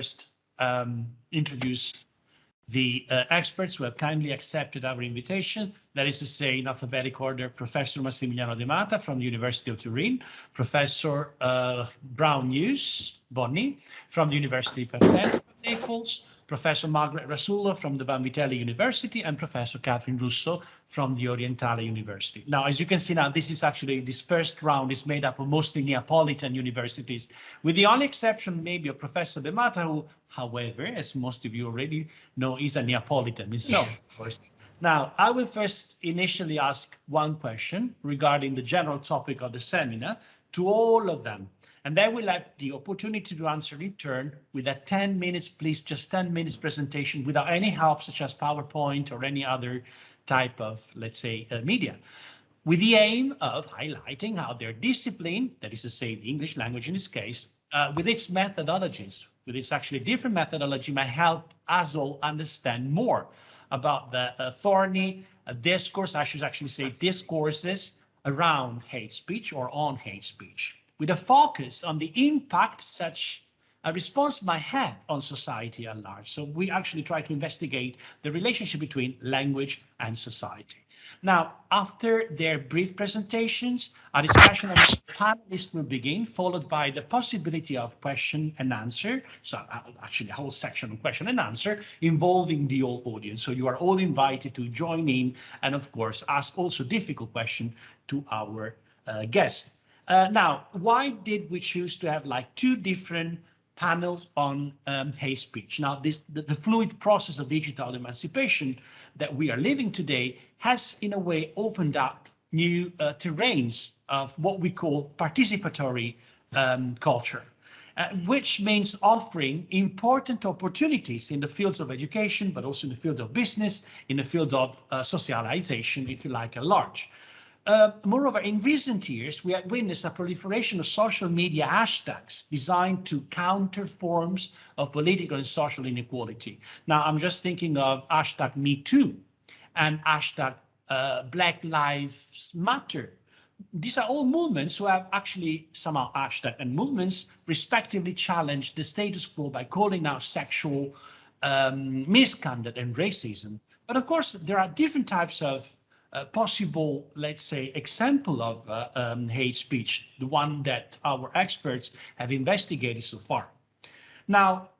first introduce the experts who have kindly accepted our invitation. That is to say, in alphabetic order, Professor Massimiliano Demata from the University of Turin, Professor Bronwen Hughes, Bonnie, from the University of Parthenope, Naples, Professor Margherita Rasulo from the Vanvitelli University, and Professor Katherine Russo from the Orientale University. Now, as you can see now, this first round is made up of mostly Neapolitan universities, with the only exception maybe of Professor Demata, who, however, as most of you already know, is a Neapolitan himself, of course. Now, I will first initially ask one question regarding the general topic of the seminar to all of them. And then we'll have the opportunity to answer in turn with a 10 minutes, please, just 10 minutes presentation without any help, such as PowerPoint or any other type of, let's say, media, with the aim of highlighting how their discipline, that is to say, the English language in this case, with its methodologies, with its actually different methodology, might help us all understand more about the thorny discourse, I should actually say discourses around hate speech or on hate speech, with a focus on the impact such a response might have on society at large. So we actually try to investigate the relationship between language and society. Now, after their brief presentations, a discussion among the panelists will begin, followed by the possibility of question and answer. So actually a whole section of question and answer involving the whole audience. So you are all invited to join in and, of course, ask also difficult questions to our guests. Now, why did we choose to have like two different panels on hate speech? Now, the fluid process of digital emancipation that we are living today has, in a way, opened up new terrains of what we call participatory culture, which means offering important opportunities in the fields of education, but also in the field of business, in the field of socialization, if you like, at large. Moreover, in recent years, we have witnessed a proliferation of social media hashtags designed to counter forms of political and social inequality. Now, I'm just thinking of hashtag #MeToo and hashtag Black Lives Matter. These are all movements who have actually somehow hashtag and movements respectively challenged the status quo by calling out sexual misconduct and racism. But of course, there are different types of possible, let's say, example of hate speech, the one that our experts have investigated so far. Now,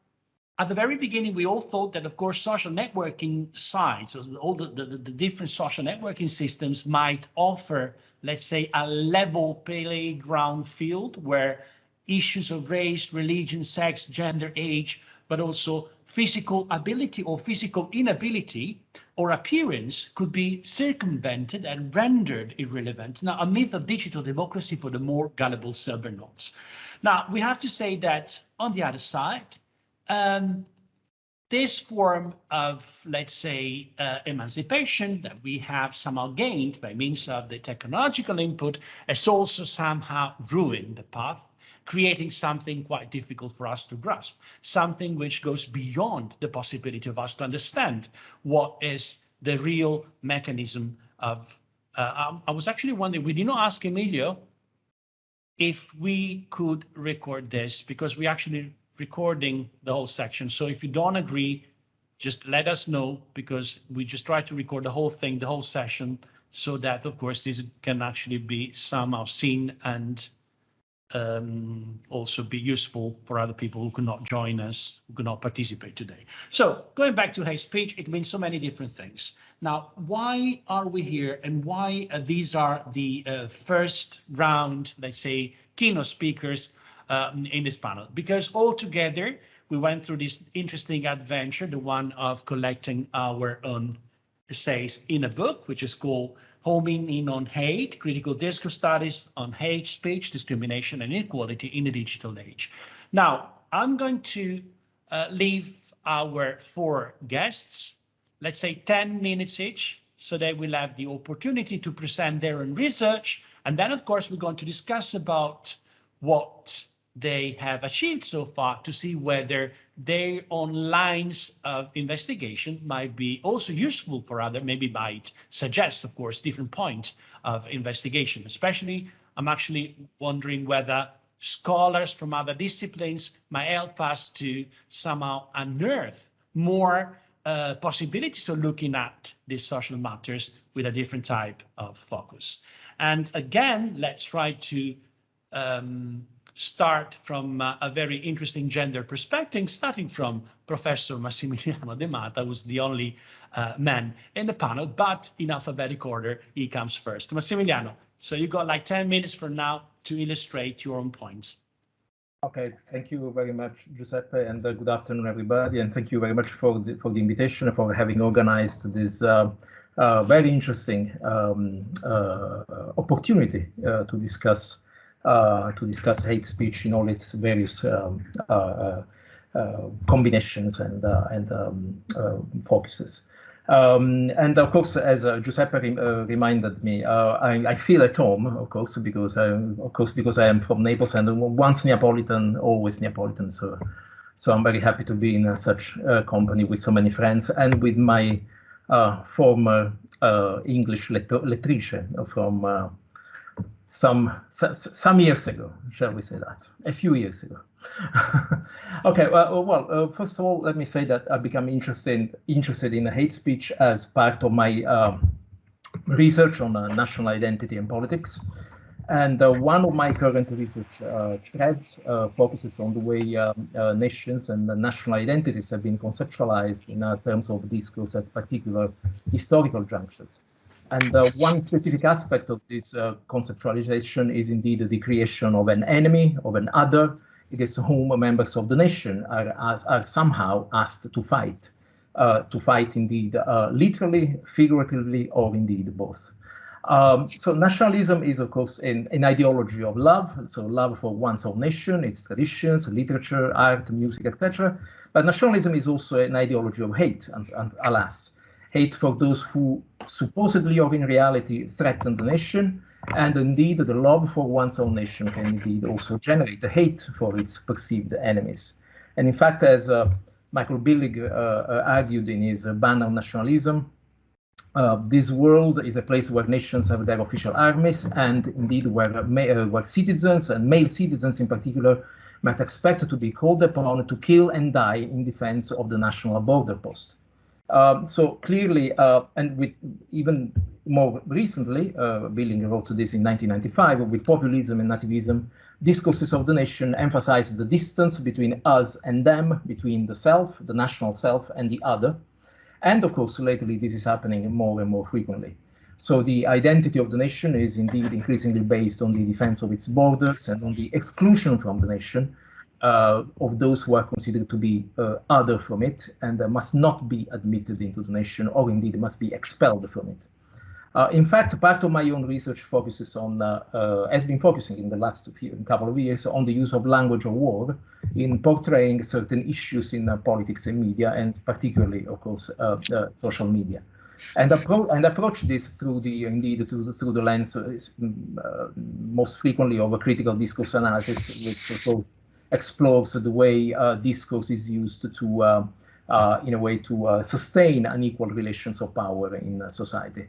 at the very beginning, we all thought that, of course, social networking sites, all the different social networking systems might offer, let's say, a level playground field where issues of race, religion, sex, gender, age, but also physical ability or physical inability or appearance could be circumvented and rendered irrelevant. Now, a myth of digital democracy for the more gullible cybernauts. Now, we have to say that on the other side, this form of, let's say, emancipation that we have somehow gained by means of the technological input has also somehow ruined the path, creating something quite difficult for us to grasp, something which goes beyond the possibility of us to understand what is the real mechanism of, I was actually wondering, we did not ask Emilio if we could record this, because we actually recording the whole section. So if you don't agree, just let us know, because we just try to record the whole thing, the whole session, so that, of course, this can actually be somehow seen and also be useful for other people who could not join us, who could not participate today. So going back to hate speech, it means so many different things. Now, why are we here and why these are the first round, let's say, keynote speakers in this panel? Because altogether, we went through this interesting adventure, the one of collecting our own essays in a book, which is called Homing in on Hate, Critical Discourse Studies on Hate Speech, Discrimination and Inequality in the Digital Age. Now, I'm going to leave our four guests, let's say 10 minutes each, so they will have the opportunity to present their own research. And then, of course, we're going to discuss about what they have achieved so far to see whether their own lines of investigation might be also useful for others, maybe might suggest, of course, different points of investigation. Especially, I'm actually wondering whether scholars from other disciplines might help us to somehow unearth more possibilities of looking at these social matters with a different type of focus. And again, let's try to start from a very interesting gender perspective, starting from Professor Massimiliano Demata, who's the only man in the panel, but in alphabetic order, he comes first. Massimiliano, so you got like 10 minutes from now to illustrate your own points. Okay, thank you very much, Giuseppe, and good afternoon, everybody. And thank you very much for the invitation, for having organized this very interesting opportunity to discuss hate speech in all its various combinations and focuses. And of course, as Giuseppe reminded me, I feel at home, of course, because I am from Naples, and once Neapolitan, always Neapolitan. So I'm very happy to be in such company with so many friends, and with my former English lettrice from some years ago, shall we say that? A few years ago. Okay, well, first of all, let me say that I become interested in hate speech as part of my research on national identity and politics. And one of my current research threads focuses on the way nations and national identities have been conceptualized in terms of discourse at particular historical junctures. And one specific aspect of this conceptualization is indeed the creation of an enemy, of an other, against whom members of the nation are somehow asked to fight indeed literally, figuratively, or indeed both. So nationalism is, of course, an ideology of love, so love for one's own nation, its traditions, literature, art, music, etc. But nationalism is also an ideology of hate, and alas, hate for those who supposedly or in reality threaten the nation, and indeed the love for one's own nation can indeed also generate the hate for its perceived enemies. And in fact, as Michael Billig argued in his Ban on Nationalism, this world is a place where nations have their official armies, and indeed where citizens, and male citizens in particular, might expect to be called upon to kill and die in defense of the national border post. So clearly, and with even more recently, Billing wrote this in 1995, with populism and nativism, discourses of the nation emphasize the distance between us and them, between the self, the national self, and the other. And of course, lately, this is happening more and more frequently. So the identity of the nation is indeed increasingly based on the defense of its borders and on the exclusion from the nation of those who are considered to be other from it and must not be admitted into the nation, or indeed must be expelled from it. In fact, part of my own research focuses on, has been focusing in the last couple of years on the use of language of war in portraying certain issues in politics and media, and particularly, of course, social media. And approach this through through the lens most frequently of a critical discourse analysis, which of course explores the way discourse is used to, in a way, to sustain unequal relations of power in society.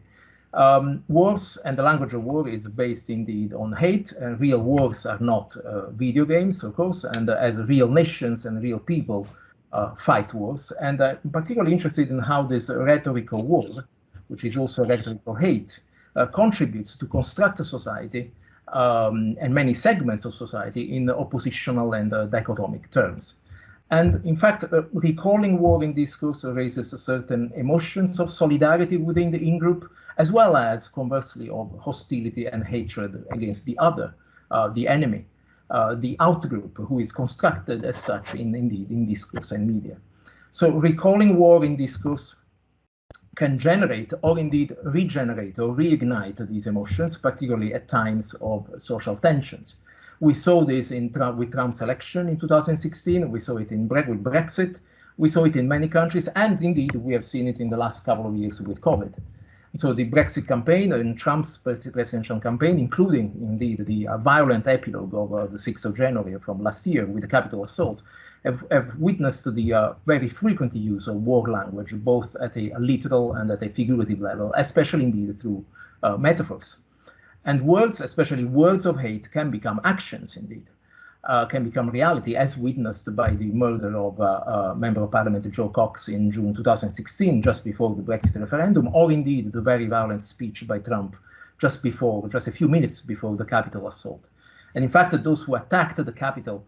Wars and the language of war is based indeed on hate, and real wars are not video games, of course, and as real nations and real people fight wars. And I'm particularly interested in how this rhetorical war, which is also rhetorical hate, contributes to construct a society and many segments of society in oppositional and dichotomic terms. And in fact, recalling war in discourse raises certain emotions of solidarity within the in-group, as well as, conversely, of hostility and hatred against the other, the enemy, the out-group, who is constructed as such in discourse and media. So recalling war in discourse can generate or indeed regenerate or reignite these emotions, particularly at times of social tensions. We saw this with Trump's election in 2016. We saw it with Brexit. We saw it in many countries, and indeed we have seen it in the last couple of years with COVID. So the Brexit campaign and Trump's presidential campaign, including indeed the violent epilogue of the 6th of January from last year with the Capitol assault, have witnessed the very frequent use of war language, both at a literal and at a figurative level, especially indeed through metaphors. And words, especially words of hate, can become actions indeed. can become reality, as witnessed by the murder of Member of Parliament Joe Cox in June 2016, just before the Brexit referendum, or indeed the very violent speech by Trump just a few minutes before the Capitol assault. And in fact, those who attacked the Capitol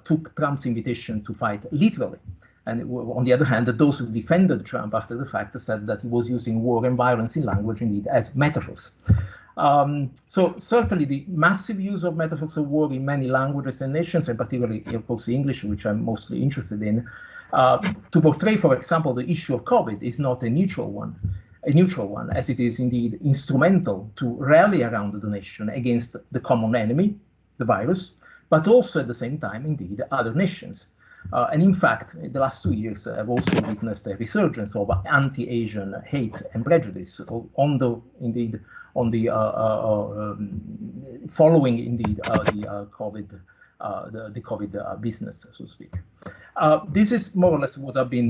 took Trump's invitation to fight literally. And on the other hand, those who defended Trump after the fact said that he was using war and violence in language indeed as metaphors. So certainly the massive use of metaphors of war in many languages and nations, and particularly of course English, which I'm mostly interested in, to portray, for example, the issue of COVID is not a neutral one, as it is indeed instrumental to rally around the nation against the common enemy, the virus, but also at the same time, indeed, other nations. And in fact, in the last 2 years, I've also witnessed a resurgence of anti-Asian hate and prejudice following indeed the COVID business, so to speak. This is more or less what I've been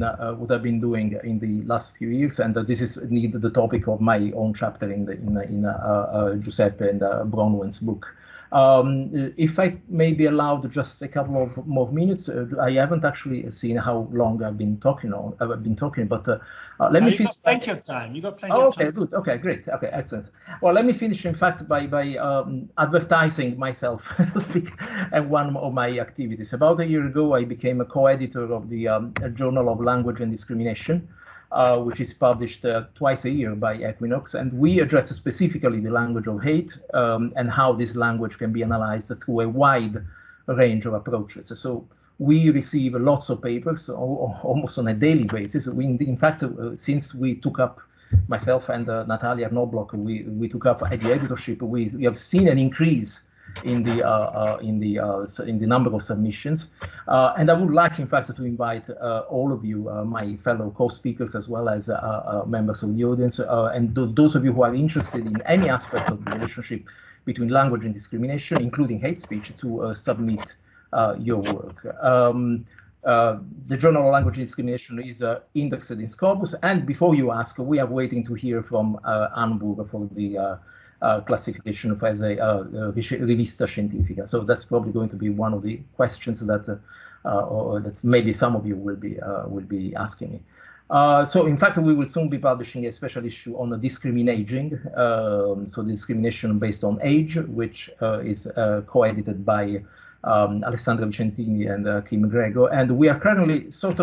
doing in the last few years, and this is indeed the topic of my own chapter in Giuseppe and Bronwen's book. If I may be allowed just a couple of more minutes, I haven't actually seen how long I've been talking, but let me finish. You got plenty of time. You got plenty of time. Okay, good. Okay, great. Okay, excellent. Well, let me finish, in fact, by advertising myself, so to speak, and one of my activities. About a year ago, I became a co-editor of the Journal of Language and Discrimination, which is published twice a year by Equinox, and we address specifically the language of hate and how this language can be analyzed through a wide range of approaches. So we receive lots of papers almost on a daily basis. In fact, since we took up, myself and Natalia Knobloch, we took up at the editorship, we have seen an increase in the number of submissions, and I would like, in fact, to invite all of you, my fellow co-speakers, as well as members of the audience, and those of you who are interested in any aspects of the relationship between language and discrimination, including hate speech, to submit your work. The Journal of Language and Discrimination is indexed in Scopus, and before you ask, we are waiting to hear from Hamburg for the classification as a rivista scientifica. So that's probably going to be one of the questions that that maybe some of you will be asking me. So in fact, we will soon be publishing a special issue on the discriminating, so discrimination based on age, which is co-edited by Alessandra Vicentini and Kim Grego, and we are currently still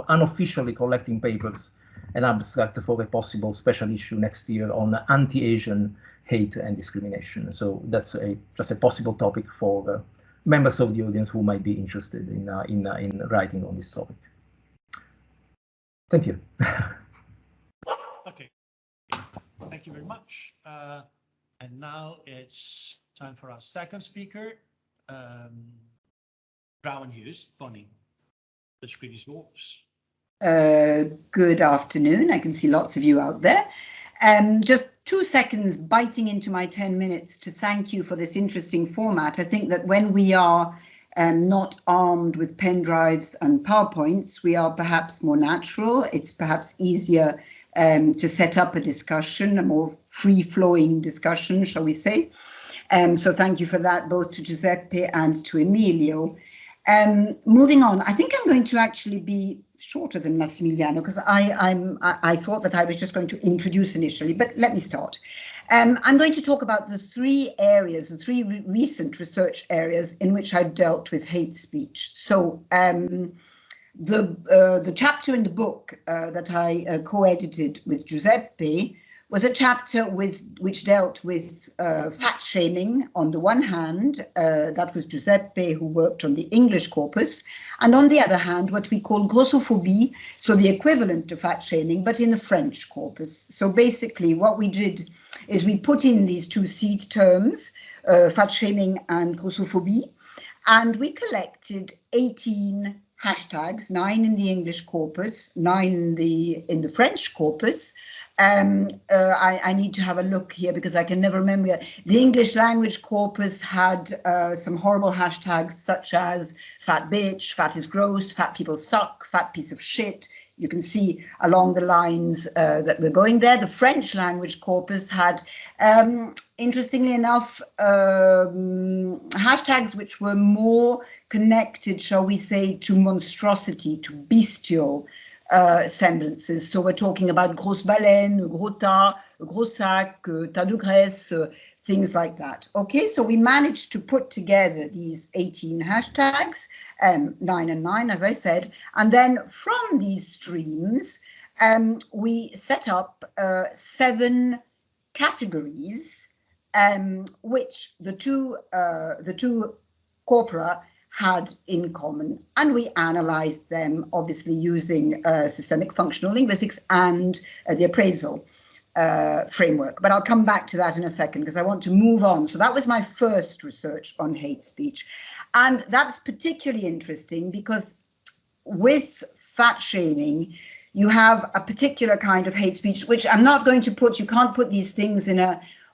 unofficially collecting papers and abstract for a possible special issue next year on anti-Asian hate and discrimination. So that's just a possible topic for members of the audience who might be interested in writing on this topic. Thank you. Okay, thank you very much. And now it's time for our second speaker, Bronwen Hughes. Bonnie, the screen is yours. Good afternoon. I can see lots of you out there. Just 2 seconds biting into my 10 minutes to thank you for this interesting format. I think that when we are not armed with pen drives and PowerPoints, we are perhaps more natural. It's perhaps easier to set up a discussion, a more free-flowing discussion, shall we say. So thank you for that, both to Giuseppe and to Emilio. Moving on, I think I'm going to actually be shorter than Massimiliano, because I thought that I was just going to introduce initially, but let me start. I'm going to talk about the three recent research areas in which I've dealt with hate speech. So the chapter in the book that I co-edited with Giuseppe was a chapter which dealt with fat shaming on the one hand. That was Giuseppe, who worked on the English corpus, and on the other hand, what we call grossophobie, so the equivalent to fat shaming, but in the French corpus. So basically what we did is we put in these two seed terms, fat shaming and grossophobie, and we collected 18 hashtags, 9 in the English corpus, 9 in the French corpus. I need to have a look here because I can never remember. The English language corpus had some horrible hashtags such as fat bitch, fat is gross, fat people suck, fat piece of shit, you can see along the lines that we're going there. The French language corpus had, interestingly enough, hashtags which were more connected, shall we say, to monstrosity, to bestial semblances. So we're talking about grosse baleine, gros tas, gros sac, tas de graisse, things like that. Okay, so we managed to put together these 18 hashtags, 9 and 9, as I said, and then from these streams, we set up 7 categories, which the two corpora had in common, and we analyzed them, obviously using systemic functional linguistics and the appraisal framework. But I'll come back to that in a second because I want to move on. So that was my first research on hate speech. And that's particularly interesting because with fat shaming, you have a particular kind of hate speech, which I'm not going to put, you can't put these things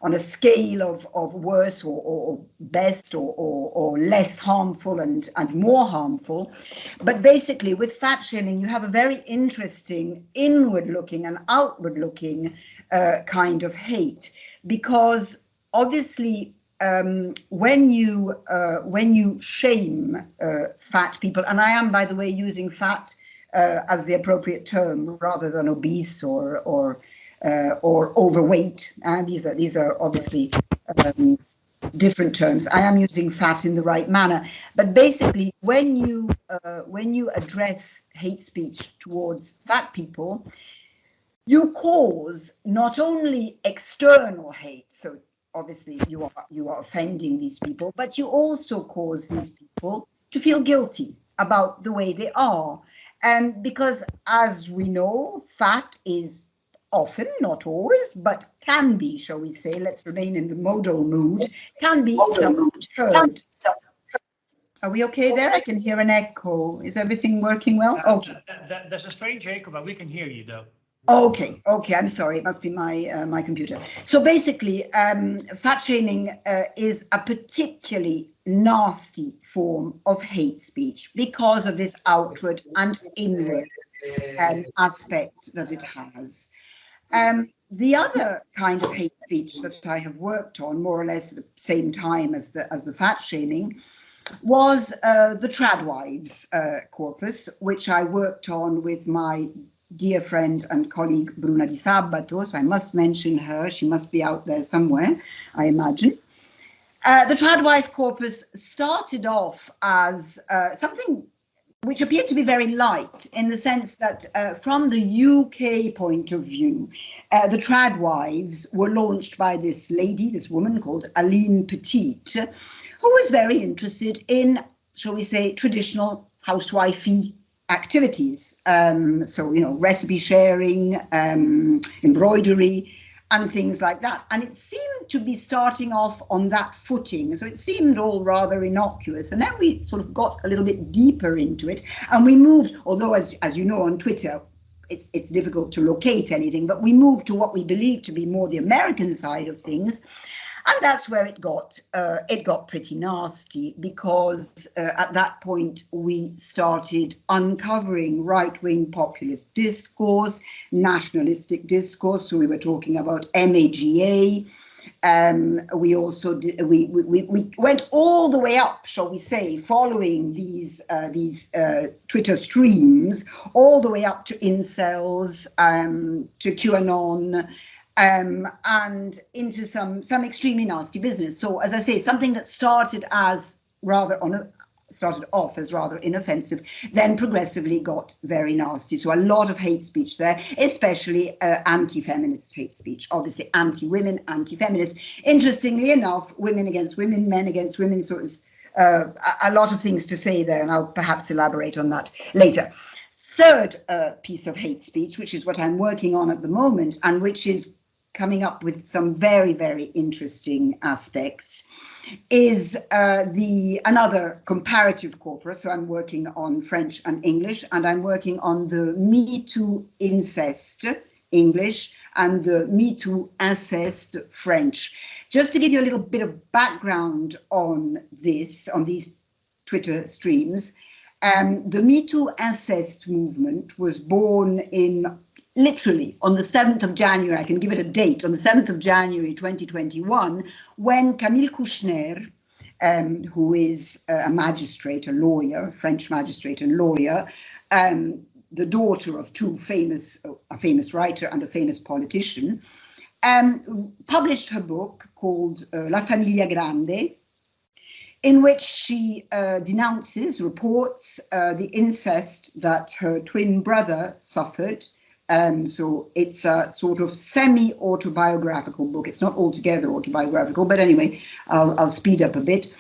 on a scale of worse or best or less harmful and more harmful. But basically with fat shaming, you have a very interesting inward looking and outward looking kind of hate, because obviously when you shame fat people, and I am, by the way, using fat as the appropriate term rather than obese or overweight, and these are obviously different terms. I am using fat in the right manner, but basically when you address hate speech towards fat people, you cause not only external hate, so obviously you are offending these people, but you also cause these people to feel guilty about the way they are, and because, as we know, fat is often, not always, but can be, shall we say, let's remain in the modal mood, can be self-heard. Are we okay there? I can hear an echo. Is everything working well? Okay. There's a strange echo, but we can hear you though. Okay, I'm sorry, it must be my computer. So basically, fat shaming is a particularly nasty form of hate speech because of this outward and inward aspect that it has. The other kind of hate speech that I have worked on, more or less at the same time as the fat shaming, was the tradwives corpus, which I worked on with my dear friend and colleague Bruna Di Sabato, so I must mention her. She must be out there somewhere, I imagine. The tradwife corpus started off as something which appeared to be very light, in the sense that from the UK point of view, the tradwives were launched by this lady, this woman called Aline Petit, who was very interested in, shall we say, traditional housewifey activities. So, you know, recipe sharing, embroidery, and things like that. And it seemed to be starting off on that footing. So it seemed all rather innocuous. And then we sort of got a little bit deeper into it. And we moved, although as you know on Twitter, it's difficult to locate anything, but we moved to what we believe to be more the American side of things. And that's where it got pretty nasty, because at that point we started uncovering right-wing populist discourse, nationalistic discourse. So we were talking about MAGA. We also we went all the way up, shall we say, following these Twitter streams, all the way up to incels, to QAnon. And into some extremely nasty business. So, as I say, something that started off as rather inoffensive, then progressively got very nasty. So a lot of hate speech there, especially anti-feminist hate speech, obviously anti-women, anti-feminist. Interestingly enough, women against women, men against women. So it's a lot of things to say there, and I'll perhaps elaborate on that later. Third piece of hate speech, which is what I'm working on at the moment, and which is coming up with some very, very interesting aspects, is another comparative corpus. So I'm working on French and English, and I'm working on the Me Too incest English and the Me Too incest French. Just to give you a little bit of background on these Twitter streams, The Me Too incest movement was born literally on the 7th of January, I can give it a date, on the 7th of January 2021, when Camille Kouchner, who is a magistrate, a lawyer, a French magistrate and lawyer, the daughter of a famous writer and a famous politician, published her book called La Famiglia Grande, in which she reports the incest that her twin brother suffered. So it's a sort of semi-autobiographical book. It's not altogether autobiographical, but anyway, I'll speed up a bit.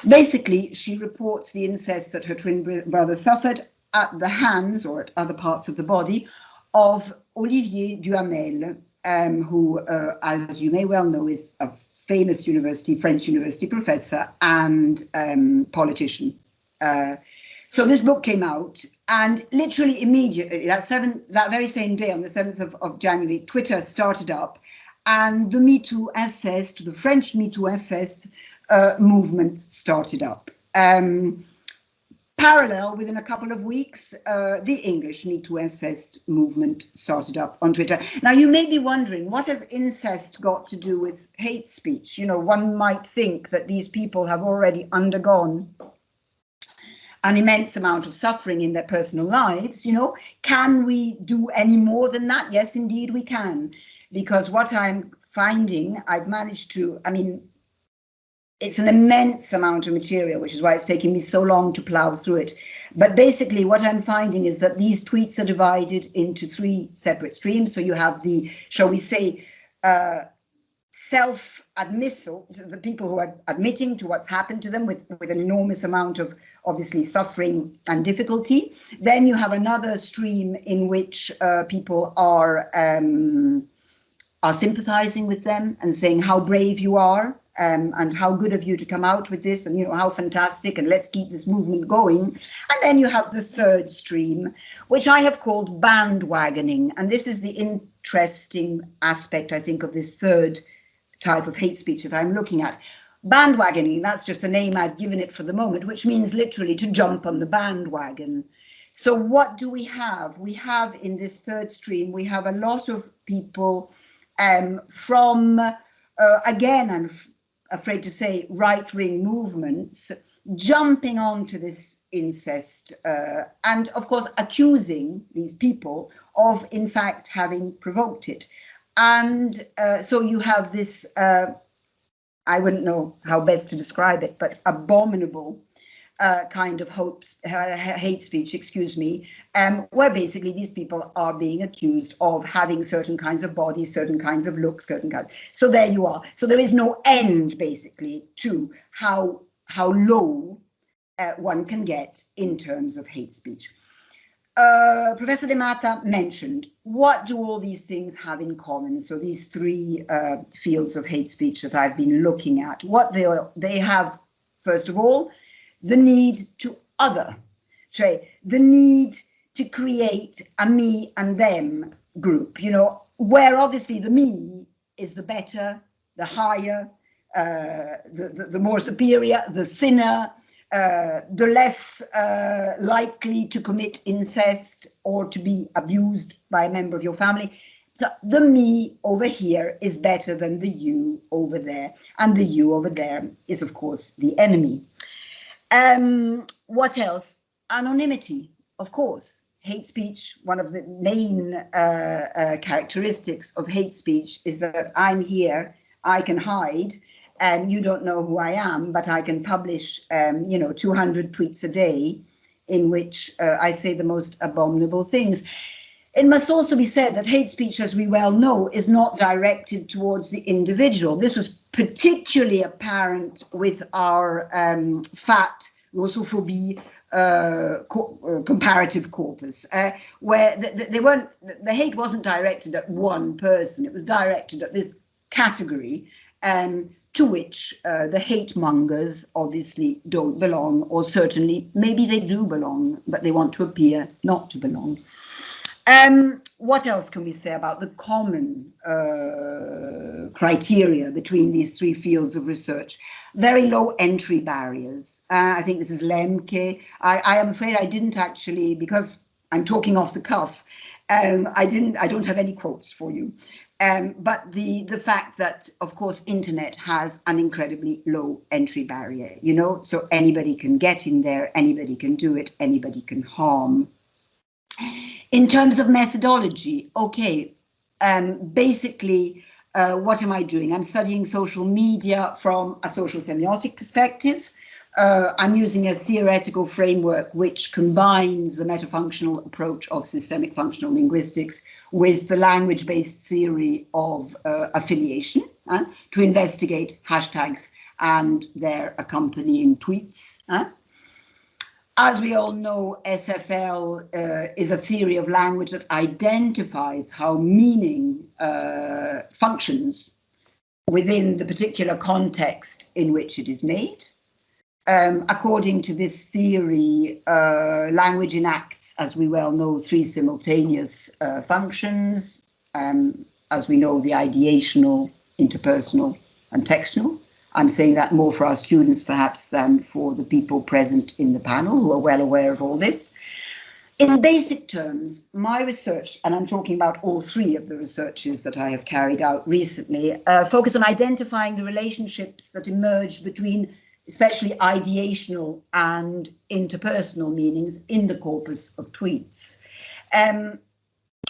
Basically, she reports the incest that her twin brother suffered at the hands, or at other parts of the body, of Olivier Duhamel, who, as you may well know, is a famous French university professor and politician. So this book came out, and literally immediately, that very same day, on the 7th of January, Twitter started up, and the Me Too incest, the French Me Too incest movement started up. Parallel, within a couple of weeks, the English Me Too incest movement started up on Twitter. Now, you may be wondering, what has incest got to do with hate speech? You know, one might think that these people have already undergone an immense amount of suffering in their personal lives. You know, can we do any more than that? Yes, indeed we can. Because what I'm finding, I've managed to, it's an immense amount of material, which is why it's taking me so long to plow through it. But basically what I'm finding is that these tweets are divided into 3 separate streams. So you have the, shall we say, self-admissal, the people who are admitting to what's happened to them with an enormous amount of, obviously, suffering and difficulty. Then you have another stream in which people are sympathizing with them and saying how brave you are. And how good of you to come out with this, and you know how fantastic, and let's keep this movement going. And then you have the third stream, which I have called bandwagoning, and this is the interesting aspect, I think, of this third type of hate speech that I'm looking at. Bandwagoning, that's just a name I've given it for the moment, which means literally to jump on the bandwagon. So what do we have? We have in this third stream, we have a lot of people from, again, I'm afraid to say, right-wing movements jumping onto this incest and, of course, accusing these people of, in fact, having provoked it. And so you have this, I wouldn't know how best to describe it, but abominable kind of hate speech, excuse me, where basically these people are being accused of having certain kinds of bodies, certain kinds of looks, certain kinds. So there you are. So there is no end, basically, to how low one can get in terms of hate speech. Professor Demata mentioned, what do all these things have in common? So these 3 fields of hate speech that I've been looking at, what they have, first of all, the need to other, the need to create a me and them group, you know, where obviously the me is the better, the higher, the more superior, the thinner, the less likely to commit incest or to be abused by a member of your family. So the me over here is better than the you over there, and the you over there is, of course, the enemy. What else? Anonymity, of course. Hate speech, one of the main characteristics of hate speech is that I'm here, I can hide, and you don't know who I am, but I can publish, 200 tweets a day in which I say the most abominable things. It must also be said that hate speech, as we well know, is not directed towards the individual. This was particularly apparent with our fat Russophobie comparative corpus, where the hate wasn't directed at one person. It was directed at this category to which the hate mongers obviously don't belong, or certainly maybe they do belong, but they want to appear not to belong. What else can we say about the common criteria between these three fields of research? Very low entry barriers. I think this is Lemke. I am afraid I didn't actually, because I'm talking off the cuff, I don't have any quotes for you. But the fact that, of course, internet has an incredibly low entry barrier, you know, so anybody can get in there, anybody can do it, anybody can harm. In terms of methodology, okay, basically, what am I doing? I'm studying social media from a social semiotic perspective. I'm using a theoretical framework which combines the metafunctional approach of systemic functional linguistics with the language-based theory of affiliation to investigate hashtags and their accompanying tweets. As we all know, SFL is a theory of language that identifies how meaning functions within the particular context in which it is made. According to this theory, language enacts, as we well know, three simultaneous functions. As we know, the ideational, interpersonal, and textual. I'm saying that more for our students, perhaps, than for the people present in the panel who are well aware of all this. In basic terms, my research, and I'm talking about all three of the researches that I have carried out recently, focus on identifying the relationships that emerge between especially ideational and interpersonal meanings in the corpus of tweets.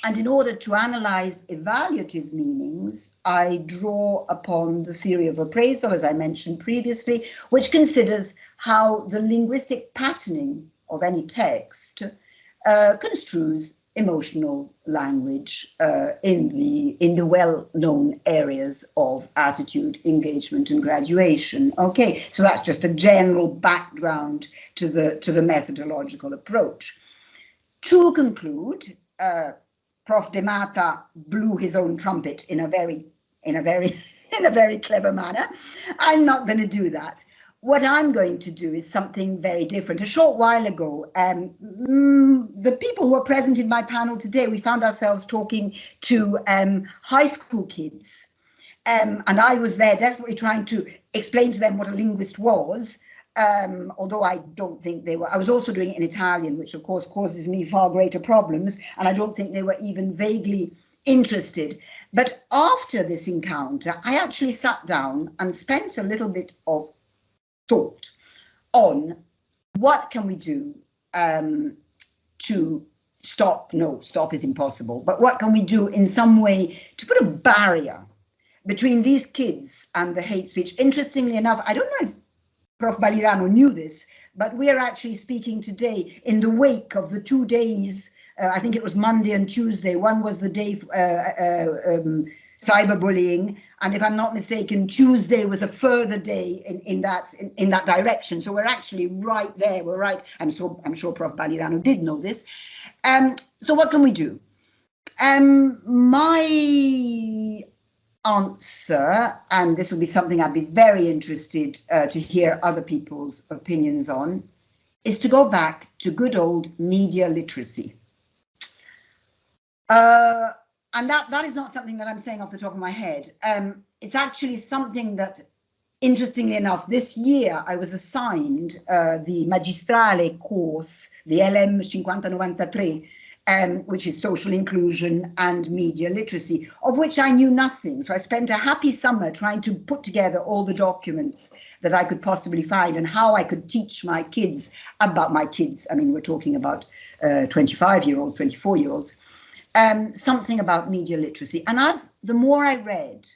And in order to analyze evaluative meanings, I draw upon the theory of appraisal, as I mentioned previously, which considers how the linguistic patterning of any text construes emotional language in the well-known areas of attitude, engagement, and graduation. Okay, so that's just a general background to the methodological approach. To conclude, Prof. Demata blew his own trumpet in a very clever manner. I'm not going to do that. What I'm going to do is something very different. A short while ago, the people who are present in my panel today, we found ourselves talking to high school kids. And I was there desperately trying to explain to them what a linguist was. Although I don't think they were, I was also doing it in Italian, which of course causes me far greater problems, and I don't think they were even vaguely interested. But after this encounter, I actually sat down and spent a little bit of thought on what can we do to stop is impossible, but what can we do in some way to put a barrier between these kids and the hate speech. Interestingly enough, I don't know if Prof. Balirano knew this, but we are actually speaking today in the wake of the 2 days, I think it was Monday and Tuesday. One was the day cyberbullying, and if I'm not mistaken, Tuesday was a further day in that direction. So we're actually right there. We're right. I'm sure Prof. Balirano did know this. So what can we do? My answer, and this will be something I'd be very interested to hear other people's opinions on, is to go back to good old media literacy. And that is not something that I'm saying off the top of my head. It's actually something that, interestingly enough, this year I was assigned the magistrale course, the LM 5093, which is social inclusion and media literacy, of which I knew nothing. So I spent a happy summer trying to put together all the documents that I could possibly find and how I could teach my kids about my kids. I mean, we're talking about 25-year-olds, 24-year-olds, something about media literacy. And as the more I read,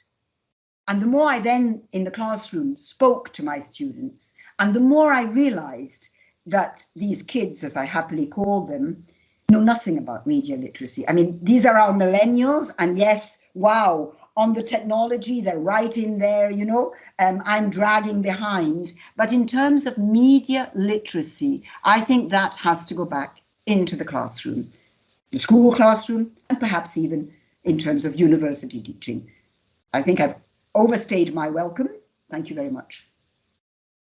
and the more I then in the classroom spoke to my students, and the more I realized that these kids, as I happily call them, know nothing about media literacy. I mean, these are our millennials, and yes, wow, on the technology, they're right in there, you know, I'm dragging behind. But in terms of media literacy, I think that has to go back into the classroom, the school classroom, and perhaps even in terms of university teaching. I think I've overstayed my welcome. Thank you very much.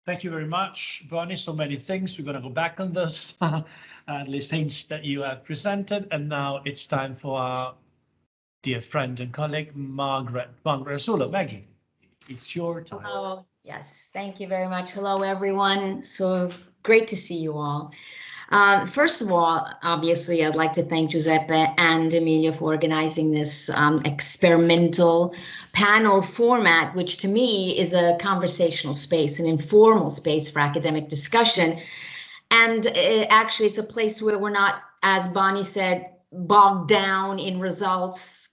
Thank you very much, Bonnie. So many things. We're going to go back on those list things that you have presented. And now it's time for our dear friend and colleague, Margherita Rasulo. Maggie, it's your time. Hello. Yes, thank you very much. Hello, everyone. So great to see you all. First of all, obviously, I'd like to thank Giuseppe and Emilia for organizing this experimental panel format, which to me is a conversational space, an informal space for academic discussion. And actually, it's a place where we're not, as Bonnie said, bogged down in results,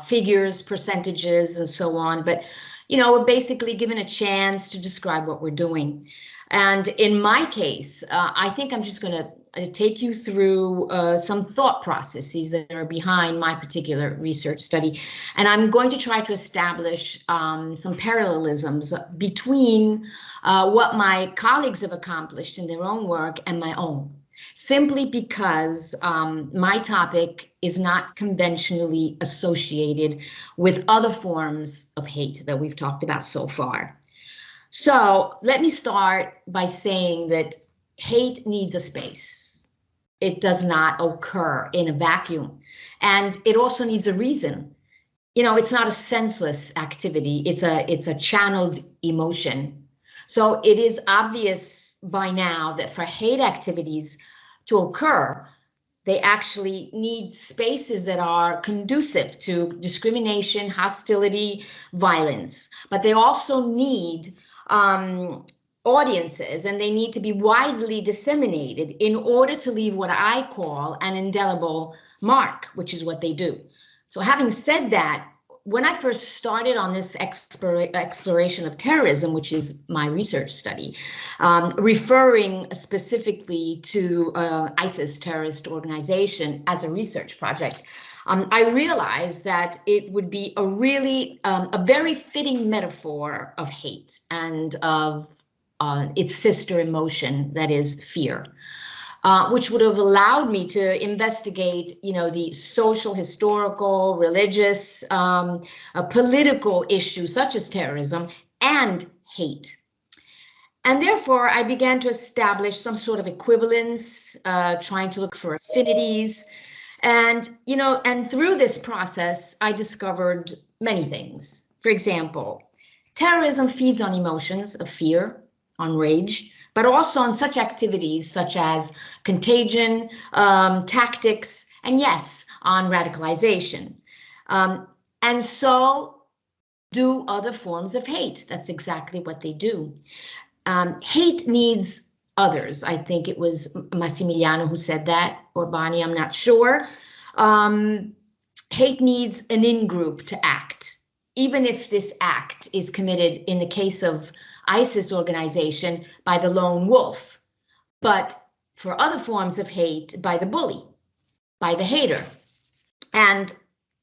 figures, percentages, and so on. But, you know, we're basically given a chance to describe what we're doing. And in my case, I think I'm just going to take you through some thought processes that are behind my particular research study. And I'm going to try to establish some parallelisms between what my colleagues have accomplished in their own work and my own, simply because my topic is not conventionally associated with other forms of hate that we've talked about so far. So let me start by saying that hate needs a space. It does not occur in a vacuum. And it also needs a reason. You know, it's not a senseless activity. It's a channeled emotion. So it is obvious by now that for hate activities to occur, they actually need spaces that are conducive to discrimination, hostility, violence. But they also need audiences, and they need to be widely disseminated in order to leave what I call an indelible mark, which is what they do. So having said that, when I first started on this exploration of terrorism, which is my research study, referring specifically to ISIS terrorist organization as a research project, I realized that it would be a really, a very fitting metaphor of hate and of its sister emotion, that is fear. Which would have allowed me to investigate, you know, the social, historical, religious, political issues such as terrorism and hate. And therefore, I began to establish some sort of equivalence, trying to look for affinities. And, you know, and through this process, I discovered many things. For example, terrorism feeds on emotions of fear, on rage, but also on such activities such as contagion, tactics, and yes, on radicalization. And so do other forms of hate. That's exactly what they do. Hate needs others. I think it was Massimiliano who said that, or Bonnie, I'm not sure. Hate needs an in-group to act, even if this act is committed, in the case of ISIS organization, by the lone wolf, but for other forms of hate, by the bully, by the hater. And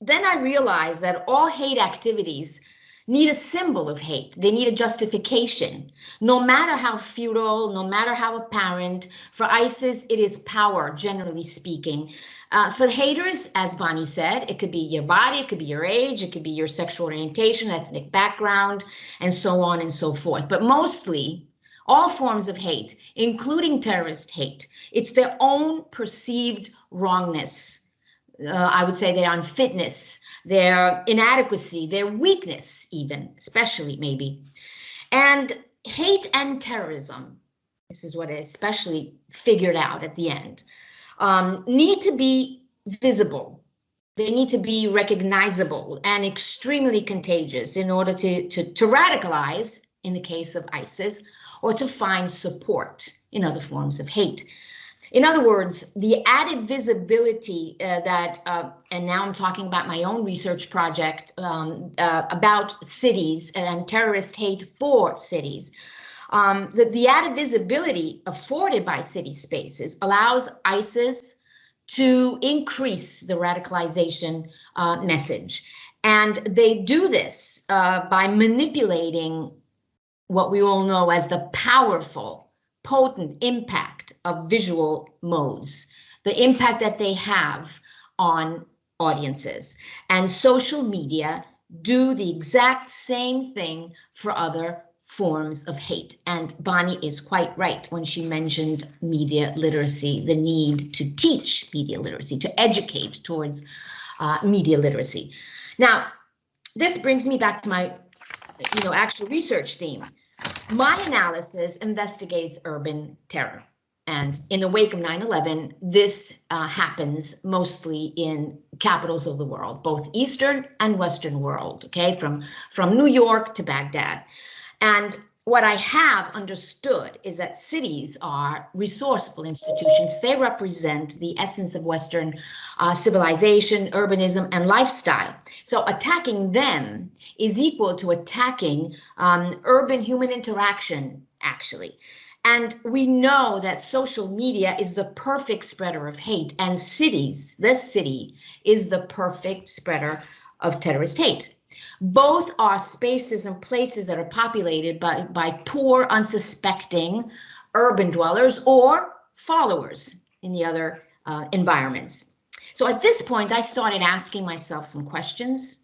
then I realized that all hate activities need a symbol of hate. They need a justification, no matter how futile, no matter how apparent. For ISIS, it is power, generally speaking. For the haters, as Bonnie said, it could be your body, it could be your age, it could be your sexual orientation, ethnic background, and so on and so forth. But mostly, all forms of hate, including terrorist hate, it's their own perceived wrongness. I would say their unfitness, their inadequacy, their weakness even, especially maybe. And hate and terrorism, this is what I especially figured out at the end, need to be visible. They need to be recognizable and extremely contagious in order to radicalize, in the case of ISIS, or to find support in other forms of hate. In other words, the added visibility that, and now I'm talking about my own research project about cities and terrorist hate for cities. The added visibility afforded by city spaces allows ISIS to increase the radicalization message. And they do this by manipulating what we all know as the powerful, potent impact of visual modes, the impact that they have on audiences. And social media do the exact same thing for other forms of hate. And Bonnie is quite right when she mentioned media literacy, the need to teach media literacy, to educate towards media literacy. Now, this brings me back to my, actual research theme. My analysis investigates urban terror. And in the wake of 9/11, this happens mostly in capitals of the world, both Eastern and Western world, okay, from New York to Baghdad. And what I have understood is that cities are resourceful institutions. They represent the essence of Western civilization, urbanism, and lifestyle. So attacking them is equal to attacking urban human interaction, actually. And we know that social media is the perfect spreader of hate, and this city is the perfect spreader of terrorist hate. Both are spaces and places that are populated by poor, unsuspecting urban dwellers or followers in the other environments. So at this point, I started asking myself some questions.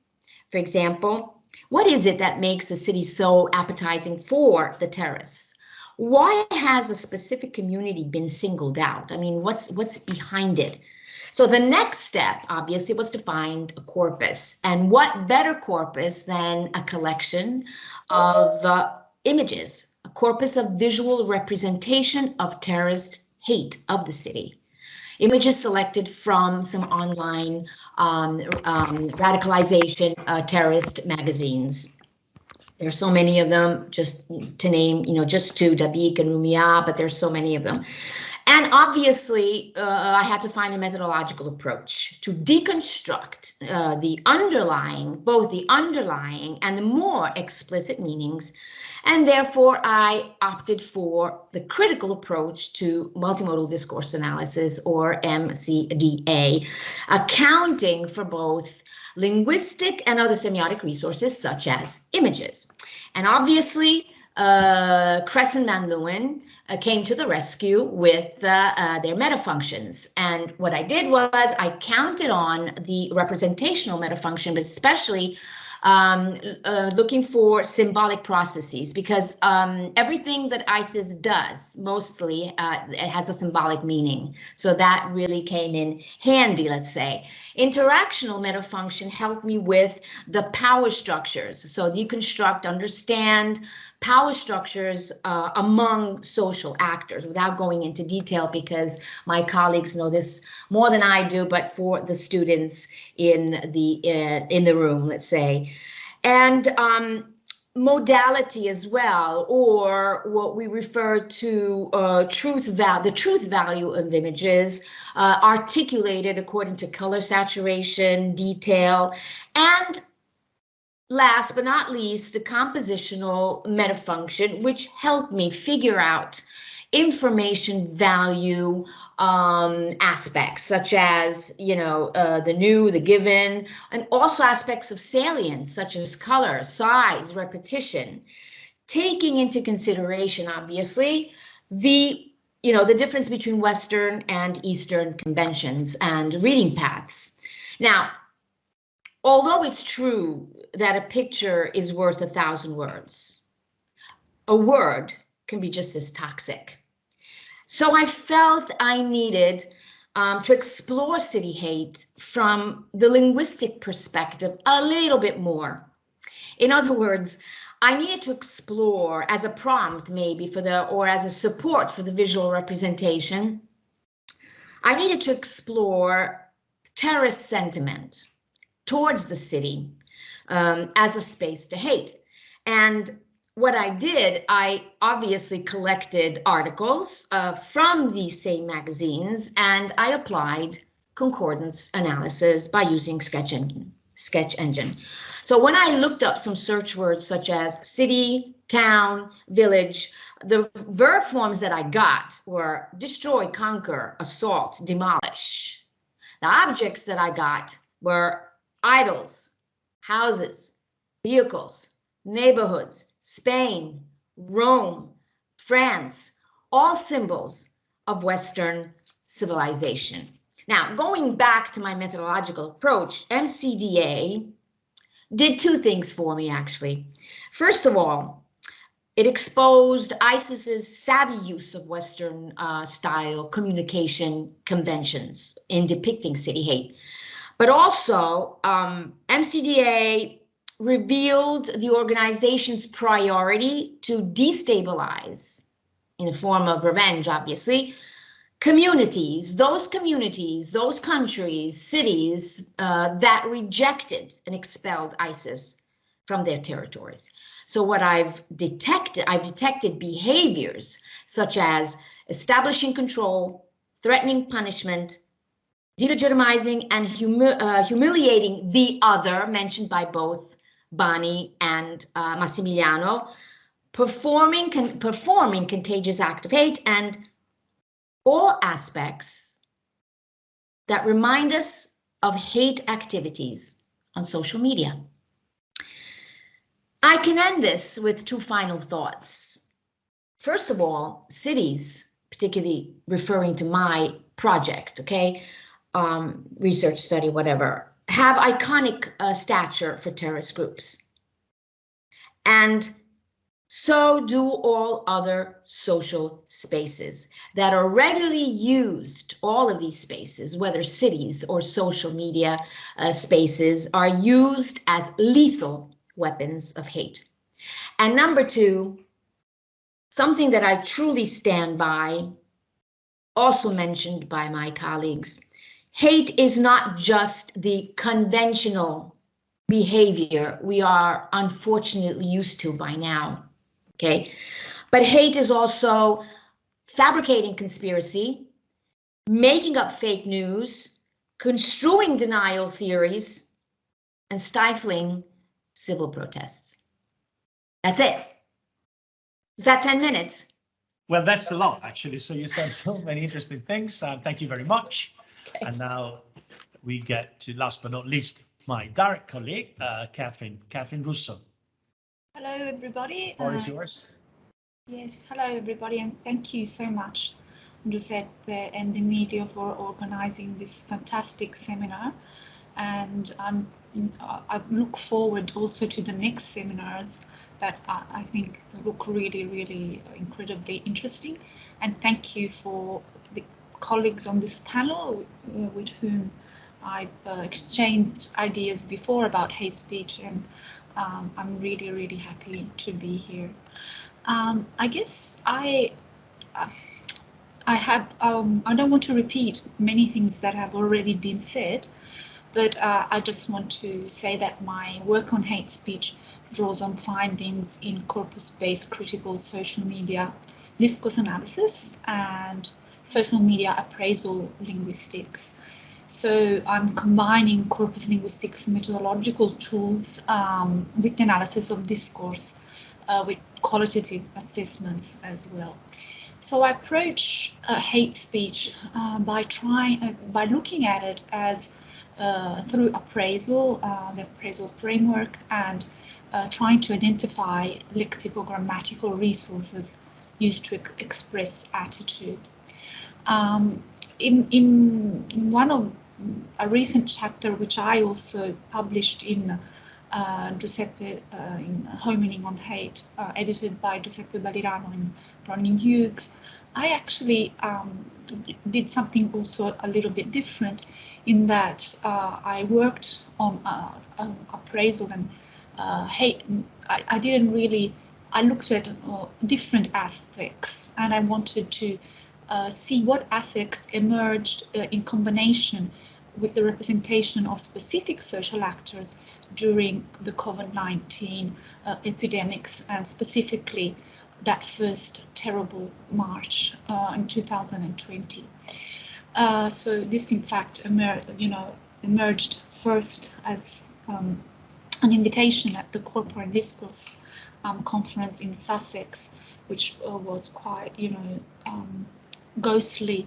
For example, what is it that makes a city so appetizing for the terrorists? Why has a specific community been singled out? I mean, what's behind it? So the next step, obviously, was to find a corpus. And what better corpus than a collection of images, a corpus of visual representation of terrorist hate of the city. Images selected from some online radicalization terrorist magazines. There's so many of them, just to name, just two, Dabiq and Rumia, but there's so many of them. And obviously, I had to find a methodological approach to deconstruct both the underlying and the more explicit meanings. And therefore, I opted for the critical approach to multimodal discourse analysis, or MCDA, accounting for both linguistic and other semiotic resources such as images. And obviously, Crescent Van Leeuwen came to the rescue with their metafunctions. And what I did was I counted on the representational metafunction, but especially looking for symbolic processes, because everything that ISIS does mostly it has a symbolic meaning. So that really came in handy, let's say. Interactional metafunction helped me with the power structures. So deconstruct, understand power structures among social actors, without going into detail because my colleagues know this more than I do, but for the students in the room, let's say. And modality as well, or what we refer to the truth value of images, articulated according to color saturation, detail, and last but not least, the compositional metafunction, which helped me figure out information value aspects, such as, the new, the given, and also aspects of salience, such as color, size, repetition, taking into consideration, obviously, the difference between Western and Eastern conventions and reading paths. Now, although it's true that a picture is worth 1,000 words, a word can be just as toxic. So I felt I needed to explore city hate from the linguistic perspective a little bit more. In other words, I needed to explore as a prompt maybe or as a support for the visual representation. I needed to explore terrorist sentiment towards the city as a space to hate. And what I did, I obviously collected articles from these same magazines, and I applied concordance analysis by using Sketch Engine. So when I looked up some search words such as city, town, village, the verb forms that I got were destroy, conquer, assault, demolish. The objects that I got were idols, houses, vehicles, neighborhoods, Spain, Rome, France, all symbols of Western civilization. Now, going back to my methodological approach, MCDA did two things for me, actually. First of all, It exposed ISIS's savvy use of Western style communication conventions in depicting city hate. But also, MCDA revealed the organization's priority to destabilize, in the form of revenge, obviously, communities, those countries, cities that rejected and expelled ISIS from their territories. So what I've detected behaviors such as establishing control, threatening punishment, delegitimizing and humiliating the other, mentioned by both Bani and Massimiliano, performing contagious act of hate, and all aspects that remind us of hate activities on social media. I can end this with two final thoughts. First of all, cities, particularly referring to my project, okay, research study, whatever, have iconic stature for terrorist groups. And so do all other social spaces that are regularly used. All of these spaces, whether cities or social media spaces, are used as lethal weapons of hate. And number two, something that I truly stand by, also mentioned by my colleagues, hate is not just the conventional behavior we are unfortunately used to by now, okay? But hate is also fabricating conspiracy, making up fake news, construing denial theories, and stifling civil protests. That's it. Is that 10 minutes? Well, that's a lot, actually. So you said so many interesting things. Thank you very much. Okay. And now we get to, last but not least, my direct colleague, Katherine Russo. Hello, everybody. The floor is yours. Yes, hello, everybody, and thank you so much, Giuseppe and the media, for organizing this fantastic seminar. And I look forward also to the next seminars that I think look really, really incredibly interesting. And thank you for the colleagues on this panel with whom I've exchanged ideas before about hate speech, and I'm really, really happy to be here. I guess I don't want to repeat many things that have already been said, but I just want to say that my work on hate speech draws on findings in corpus-based critical social media discourse analysis and social media appraisal linguistics. So I'm combining corpus linguistics methodological tools with analysis of discourse with qualitative assessments as well. So I approach hate speech by looking at it as through appraisal, the appraisal framework, and trying to identify lexicogrammatical resources used to express attitude. In one of a recent chapter, which I also published in Giuseppe in Homing on Hate, edited by Giuseppe Balirano and Bronwen Hughes, I actually did something also a little bit different, in that I worked on appraisal and hate. I looked at different affects, and I wanted to see what affects emerged in combination with the representation of specific social actors during the COVID-19 epidemics, and specifically that first terrible March in 2020. So this, in fact, emerged first as an invitation at the Corporate Discourse conference in Sussex, which was quite, ghostly,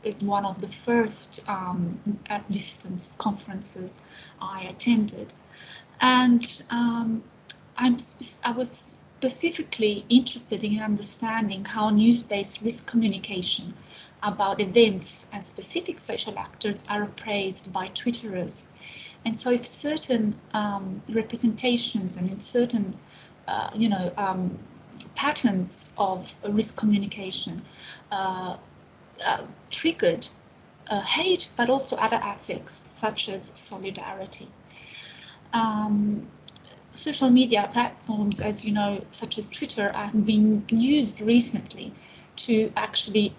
is one of the first at distance conferences I attended, and I was specifically interested in understanding how news-based risk communication about events and specific social actors are appraised by Twitterers. And so if certain representations and in certain patterns of risk communication triggered hate, but also other affects such as solidarity. Social media platforms, as you know, such as Twitter, have been used recently to actually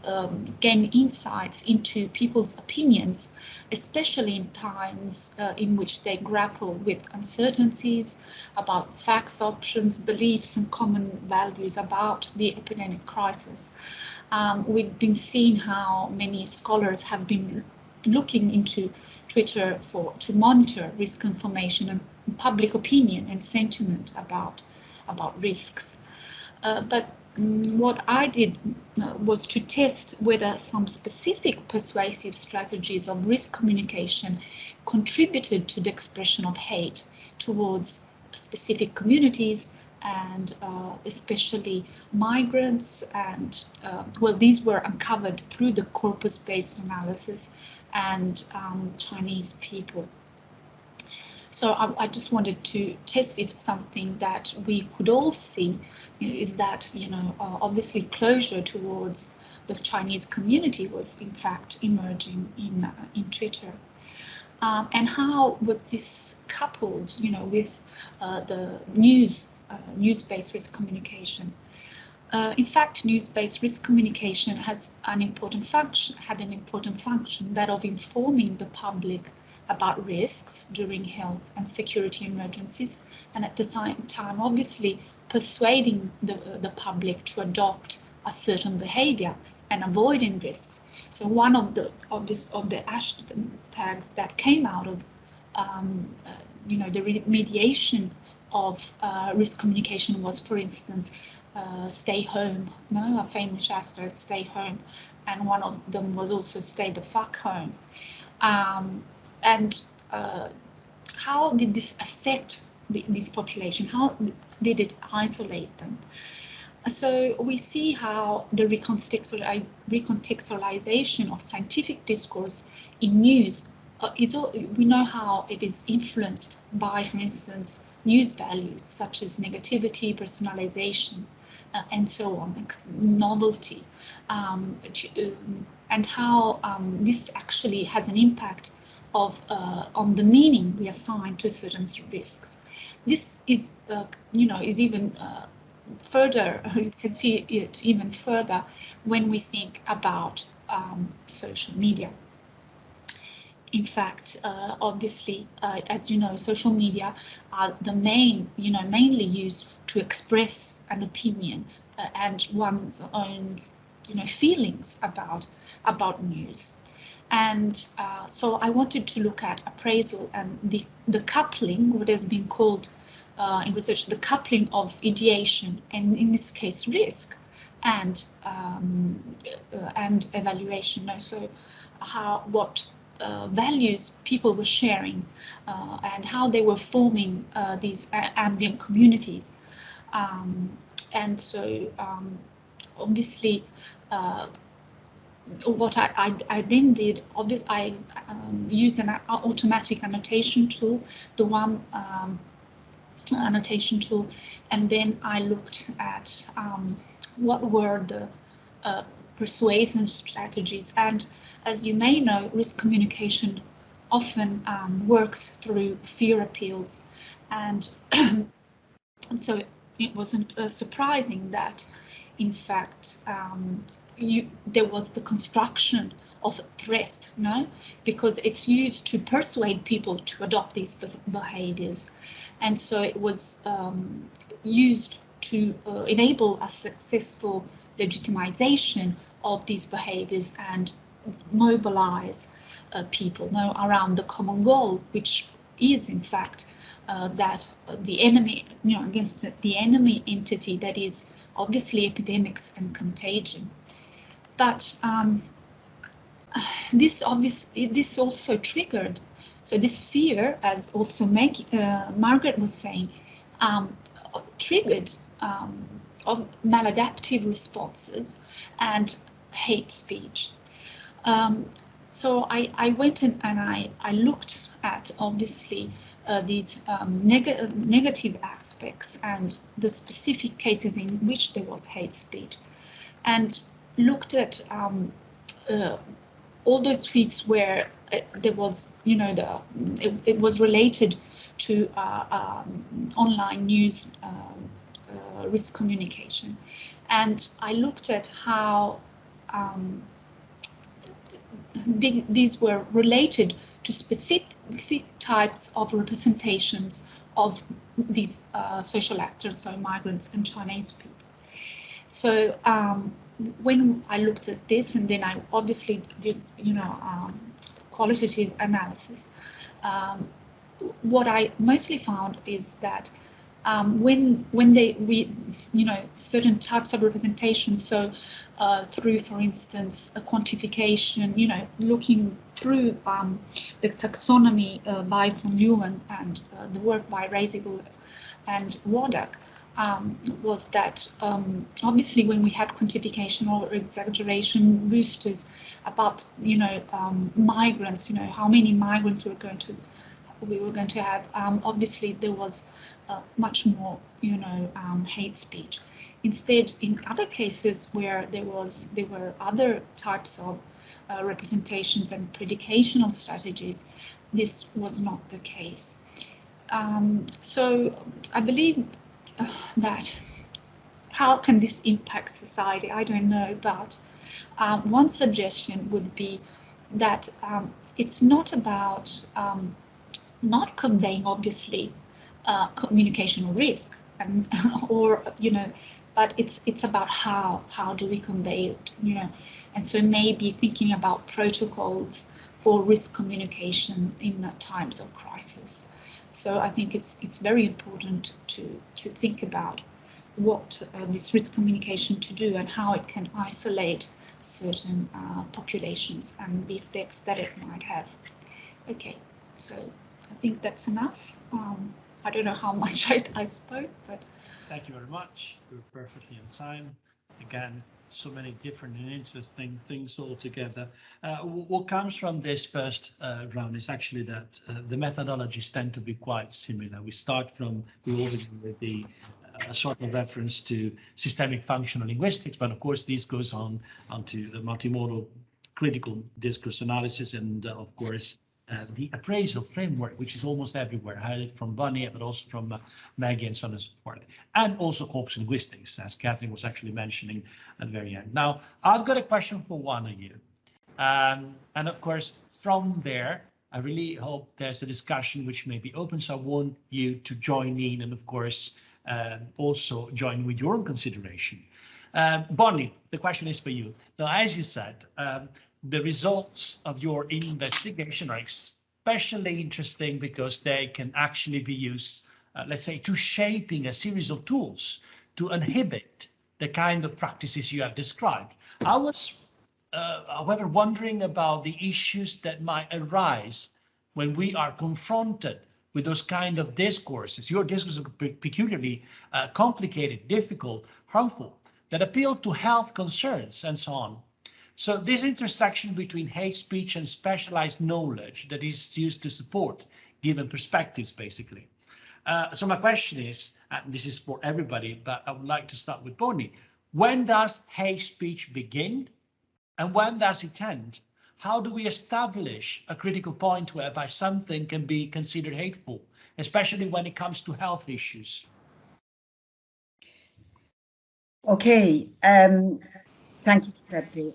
gain insights into people's opinions, especially in times in which they grapple with uncertainties about facts, options, beliefs, and common values about the epidemic crisis. We've been seeing how many scholars have been looking into Twitter to monitor risk information and public opinion and sentiment about risks. But what I did was to test whether some specific persuasive strategies of risk communication contributed to the expression of hate towards specific communities and especially migrants, and well, these were uncovered through the corpus-based analysis and Chinese people. So I just wanted to test if something that we could all see is that, obviously closure towards the Chinese community was in fact emerging in Twitter. And how was this coupled, with the news-based risk communication? In fact, news-based risk communication has had an important function, that of informing the public about risks during health and security emergencies, and at the same time, obviously, persuading the public to adopt a certain behavior and avoiding risks. So one of the hashtags that came out of the remediation of risk communication was, for instance, stay home. A famous hashtag, stay home, and one of them was also stay the fuck home. And how did this affect this population? How did it isolate them? So we see how the recontextualization of scientific discourse in news we know how it is influenced by, for instance, news values such as negativity, personalization, and so on, novelty, and how this actually has an impact on the meaning we assign to certain risks. This is, is even further. You can see it even further when we think about social media. In fact, obviously, as you know, social media are the mainly used to express an opinion and one's own, feelings about news. And so I wanted to look at appraisal and the coupling, what has been called in research, the coupling of ideation, and in this case risk, and evaluation. So what values people were sharing and how they were forming these ambient communities. And so obviously what I then did, obviously I used an automatic annotation tool, the one annotation tool, and then I looked at what were the persuasion strategies. And as you may know, risk communication often works through fear appeals, and so it wasn't surprising that, in fact, there was the construction of threat, because it's used to persuade people to adopt these behaviors, and so it was used to enable a successful legitimization of these behaviors and mobilize people around the common goal, which is in fact that the enemy, against the enemy entity that is obviously epidemics and contagion. But this also triggered, so this fear, as also Margaret was saying, triggered of maladaptive responses and hate speech. So I went and I looked at, obviously, these negative aspects and the specific cases in which there was hate speech, and looked at all those tweets where there was, it was related to online news risk communication. And I looked at how these were related to specific types of representations of these social actors, so migrants and Chinese people. So when I looked at this, and then I obviously did, qualitative analysis, what I mostly found is that when certain types of representation, so through, for instance, a quantification, looking through the taxonomy by von Leeuwen and the work by Reisig and Wodak, was that obviously when we had quantification or exaggeration boosters about migrants, how many migrants we were going to have, obviously there was much more hate speech. Instead, in other cases where there were other types of representations and predicational strategies, this was not the case. So I believe that how can this impact society? I don't know, but one suggestion would be that it's not about not conveying, obviously, communicational risk, and but it's about how do we convey it, and so maybe thinking about protocols for risk communication in times of crisis. So I think it's very important to think about what this risk communication to do and how it can isolate certain populations and the effects that it might have. Okay, so I think that's enough. I don't know how much I spoke, but thank you very much. You're perfectly on time. Again, so many different and interesting things all together. What comes from this first round is actually that the methodologies tend to be quite similar. We start from with the sort of reference to systemic functional linguistics, but of course this goes onto the multimodal critical discourse analysis and of course the appraisal framework, which is almost everywhere, highlighted from Bonnie, but also from Maggie and so on and so forth. And also corpus linguistics, as Katherine was actually mentioning at the very end. Now, I've got a question for one of you. And of course, from there, I really hope there's a discussion which may be open. So I want you to join in and, of course, also join with your own consideration. Bonnie, the question is for you. Now, as you said, the results of your investigation are especially interesting because they can actually be used, let's say, to shaping a series of tools to inhibit the kind of practices you have described. I was, however, wondering about the issues that might arise when we are confronted with those kind of discourses. Your discourses are peculiarly complicated, difficult, harmful, that appeal to health concerns and so on. So this intersection between hate speech and specialized knowledge that is used to support given perspectives, basically. So my question is, and this is for everybody, but I would like to start with Bonnie. When does hate speech begin and when does it end? How do we establish a critical point whereby something can be considered hateful, especially when it comes to health issues? Okay. Thank you, Giuseppe.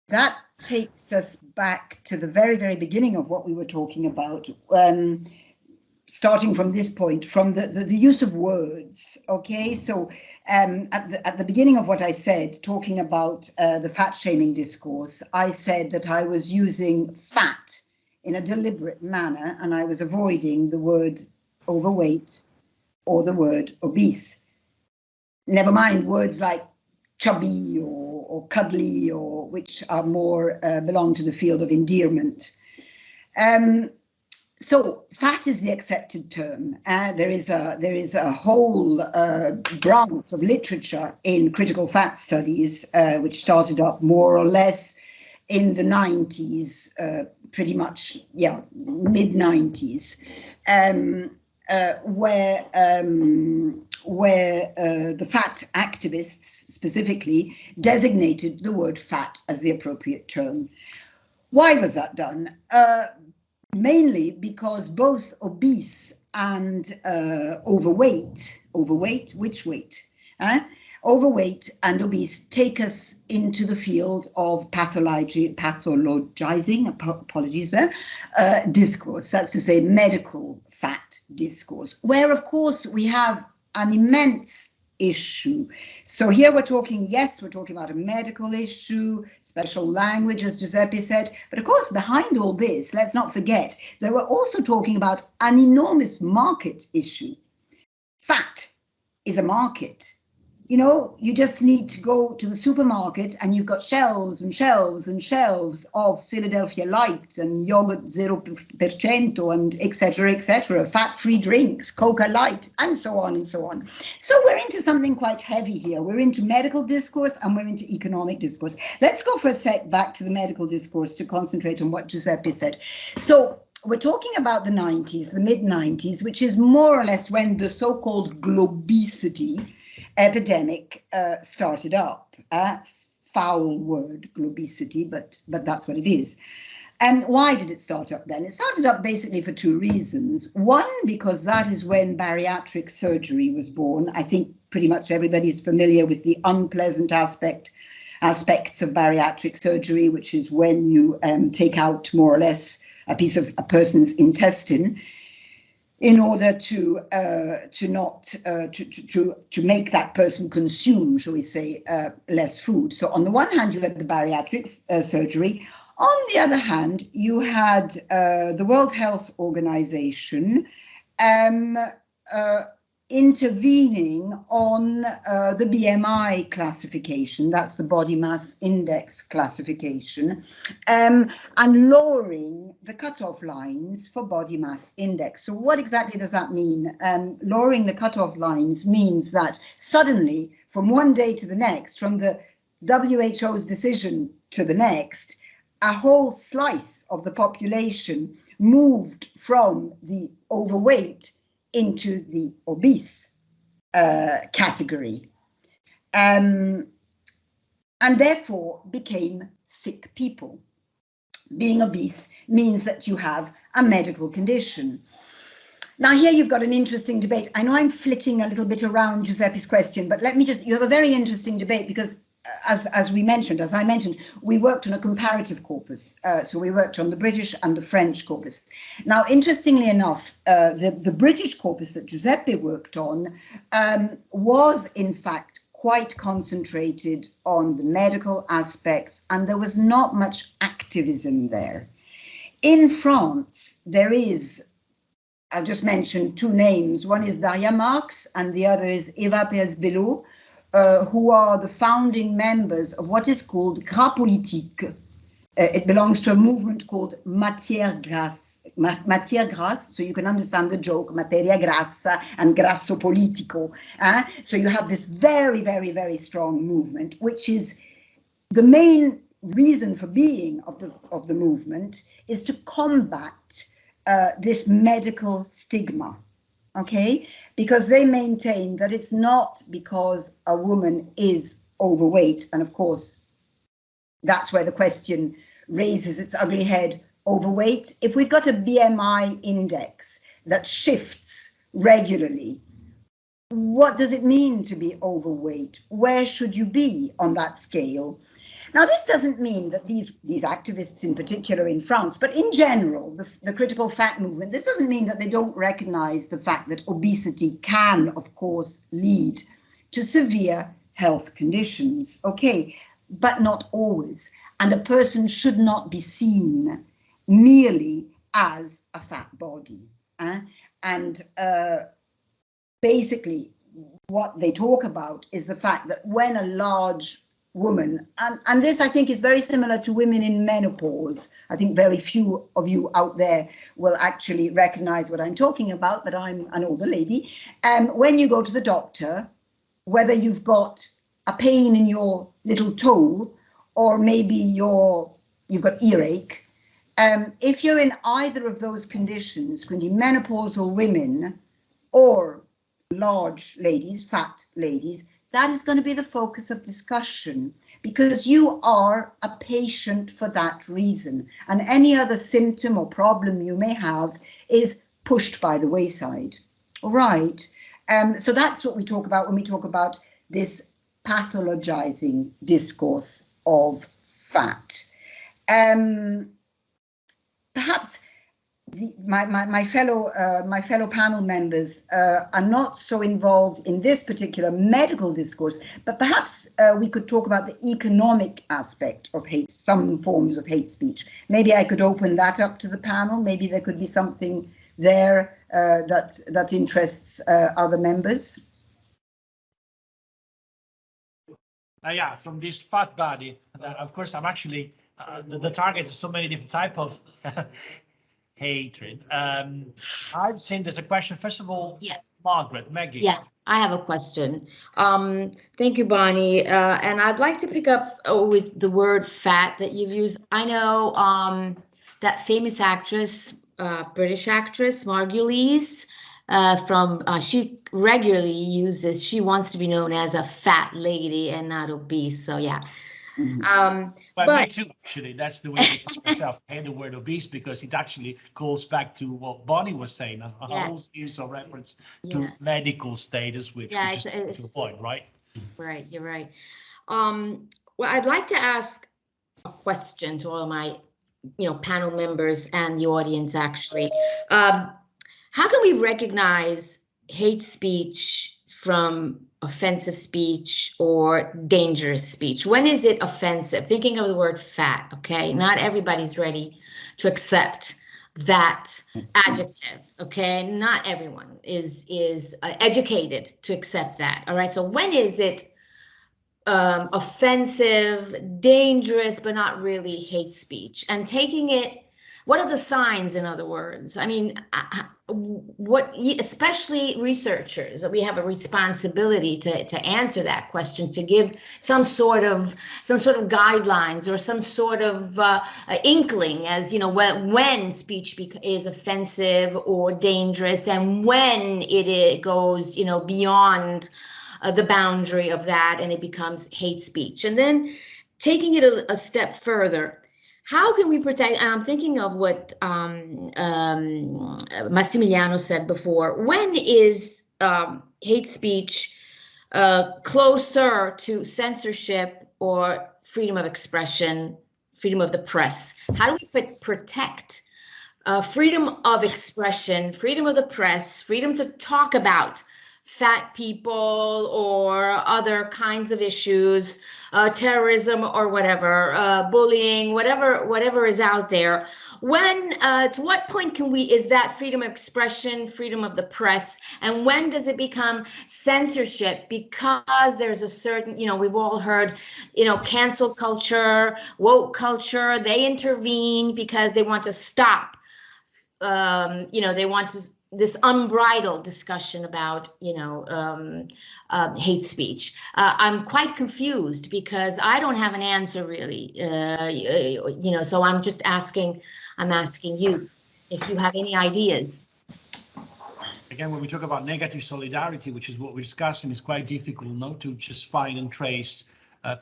That takes us back to the very, very beginning of what we were talking about, starting from this point, from the use of words. Okay, so at the beginning of what I said, talking about the fat shaming discourse, I said that I was using fat in a deliberate manner, and I was avoiding the word overweight or the word obese. Never mind words like chubby or cuddly, or which are more belong to the field of endearment. So fat is the accepted term. There is a whole branch of literature in critical fat studies, which started up more or less in the 90s, pretty much, yeah, mid-90s, where the fat activists specifically designated the word fat as the appropriate term. Why was that done? Mainly because both obese and overweight, which weight? Overweight and obese take us into the field of pathologizing, apologies there, discourse, that's to say medical fat discourse, where of course we have an immense issue. So here we're talking, yes, we're talking about a medical issue, special language, as Giuseppe said, but of course behind all this, let's not forget that we're also talking about an enormous market issue. Fat is a market. You know, you just need to go to the supermarket and you've got shelves and shelves and shelves of Philadelphia Light and yogurt 0% and etc., fat-free drinks, Coca Light, and so on and so on. So we're into something quite heavy here. We're into medical discourse and we're into economic discourse. Let's go for a sec back to the medical discourse to concentrate on what Giuseppe said. So we're talking about the 90s, the mid-90s, which is more or less when the so-called globicity epidemic started up. Foul word, globicity, but that's what it is. And why did it start up then? It started up basically for two reasons. One, because that is when bariatric surgery was born. I think pretty much everybody is familiar with the unpleasant aspects of bariatric surgery, which is when you take out more or less a piece of a person's intestine in order to make that person consume, shall we say, less food. So on the one hand, you had the bariatric surgery. On the other hand, you had the World Health Organization intervening on the BMI classification, that's the body mass index classification, and lowering the cutoff lines for body mass index. So what exactly does that mean? Lowering the cutoff lines means that suddenly, from one day to the next, from the WHO's decision to the next, a whole slice of the population moved from the overweight into the obese category, and therefore became sick people. Being obese means that you have a medical condition. Now here you've got an interesting debate. I know I'm flitting a little bit around Giuseppe's question, but let me just, you have a very interesting debate because as I mentioned, we worked on a comparative corpus. So we worked on the British and the French corpus. Now, interestingly enough, the British corpus that Giuseppe worked on was in fact quite concentrated on the medical aspects, and there was not much activism there. In France, there is, I'll just mention two names. One is Daria Marx and the other is Eva Pérez-Belleau, who are the founding members of what is called Gras Politique. It belongs to a movement called Matière Grasse, so you can understand the joke, Materia Grassa and Grasso Politico. So you have this very, very, very strong movement, which is the main reason for being of the movement is to combat this medical stigma. Okay, because they maintain that it's not because a woman is overweight, and of course, that's where the question raises its ugly head, overweight. If we've got a BMI index that shifts regularly, what does it mean to be overweight? Where should you be on that scale? Now, this doesn't mean that these activists in particular in France, but in general, the critical fat movement, this doesn't mean that they don't recognize the fact that obesity can, of course, lead to severe health conditions, okay, but not always. And a person should not be seen merely as a fat body. And basically, what they talk about is the fact that when a large woman, and this I think is very similar to women in menopause. I think very few of you out there will actually recognize what I'm talking about, but I'm an older lady. When you go to the doctor, whether you've got a pain in your little toe, or maybe you're you've got earache. If you're in either of those conditions, quindi menopausal women or large ladies, fat ladies, that is going to be the focus of discussion because you are a patient for that reason. And any other symptom or problem you may have is pushed by the wayside. All right. So that's what we talk about when we talk about this pathologizing discourse of fat. Perhaps my fellow panel members are not so involved in this particular medical discourse, but perhaps we could talk about the economic aspect of hate, some forms of hate speech. Maybe I could open that up to the panel. Maybe there could be something there that interests other members. Yeah, from this fat body, of course, I'm actually the target of so many different type of hatred. I've seen there's a question. First of all, yeah. Maggie. Yeah, I have a question. Thank you, Bonnie. And I'd like to pick up with the word fat that you've used. I know that famous actress, British actress, Margherita she regularly uses, she wants to be known as a fat lady and not obese. So yeah. But me too, actually. That's the way I express myself. I hate the word obese because it actually goes back to what Bonnie was saying, a whole series of reference to medical status, which is to the point, right? Right, you're right. Well, I'd like to ask a question to all of my, panel members and the audience, actually. How can we recognize hate speech from offensive speech or dangerous speech? When is it offensive? Thinking of the word fat, okay? Not everybody's ready to accept that adjective, okay? Not everyone is educated to accept that, all right? So when is it offensive, dangerous, but not really hate speech? And taking it, what are the signs, in other words? I mean, especially researchers, we have a responsibility to answer that question, to give some sort of guidelines or some sort of inkling as, when speech is offensive or dangerous and when it goes, beyond the boundary of that and it becomes hate speech. And then taking it a step further, how can we protect? I'm thinking of what Massimiliano said before. When is hate speech closer to censorship or freedom of expression, freedom of the press? How do we protect freedom of expression, freedom of the press, freedom to talk about fat people or other kinds of issues, terrorism or whatever, bullying, whatever is out there? When, to what point is that freedom of expression, freedom of the press, and when does it become censorship? Because there's a certain, we've all heard, cancel culture, woke culture, they intervene because they want to stop, they want to, this unbridled discussion about, hate speech. I'm quite confused because I don't have an answer really, so I'm just asking, you if you have any ideas. Again, when we talk about negative solidarity, which is what we're discussing, it's quite difficult to just find and trace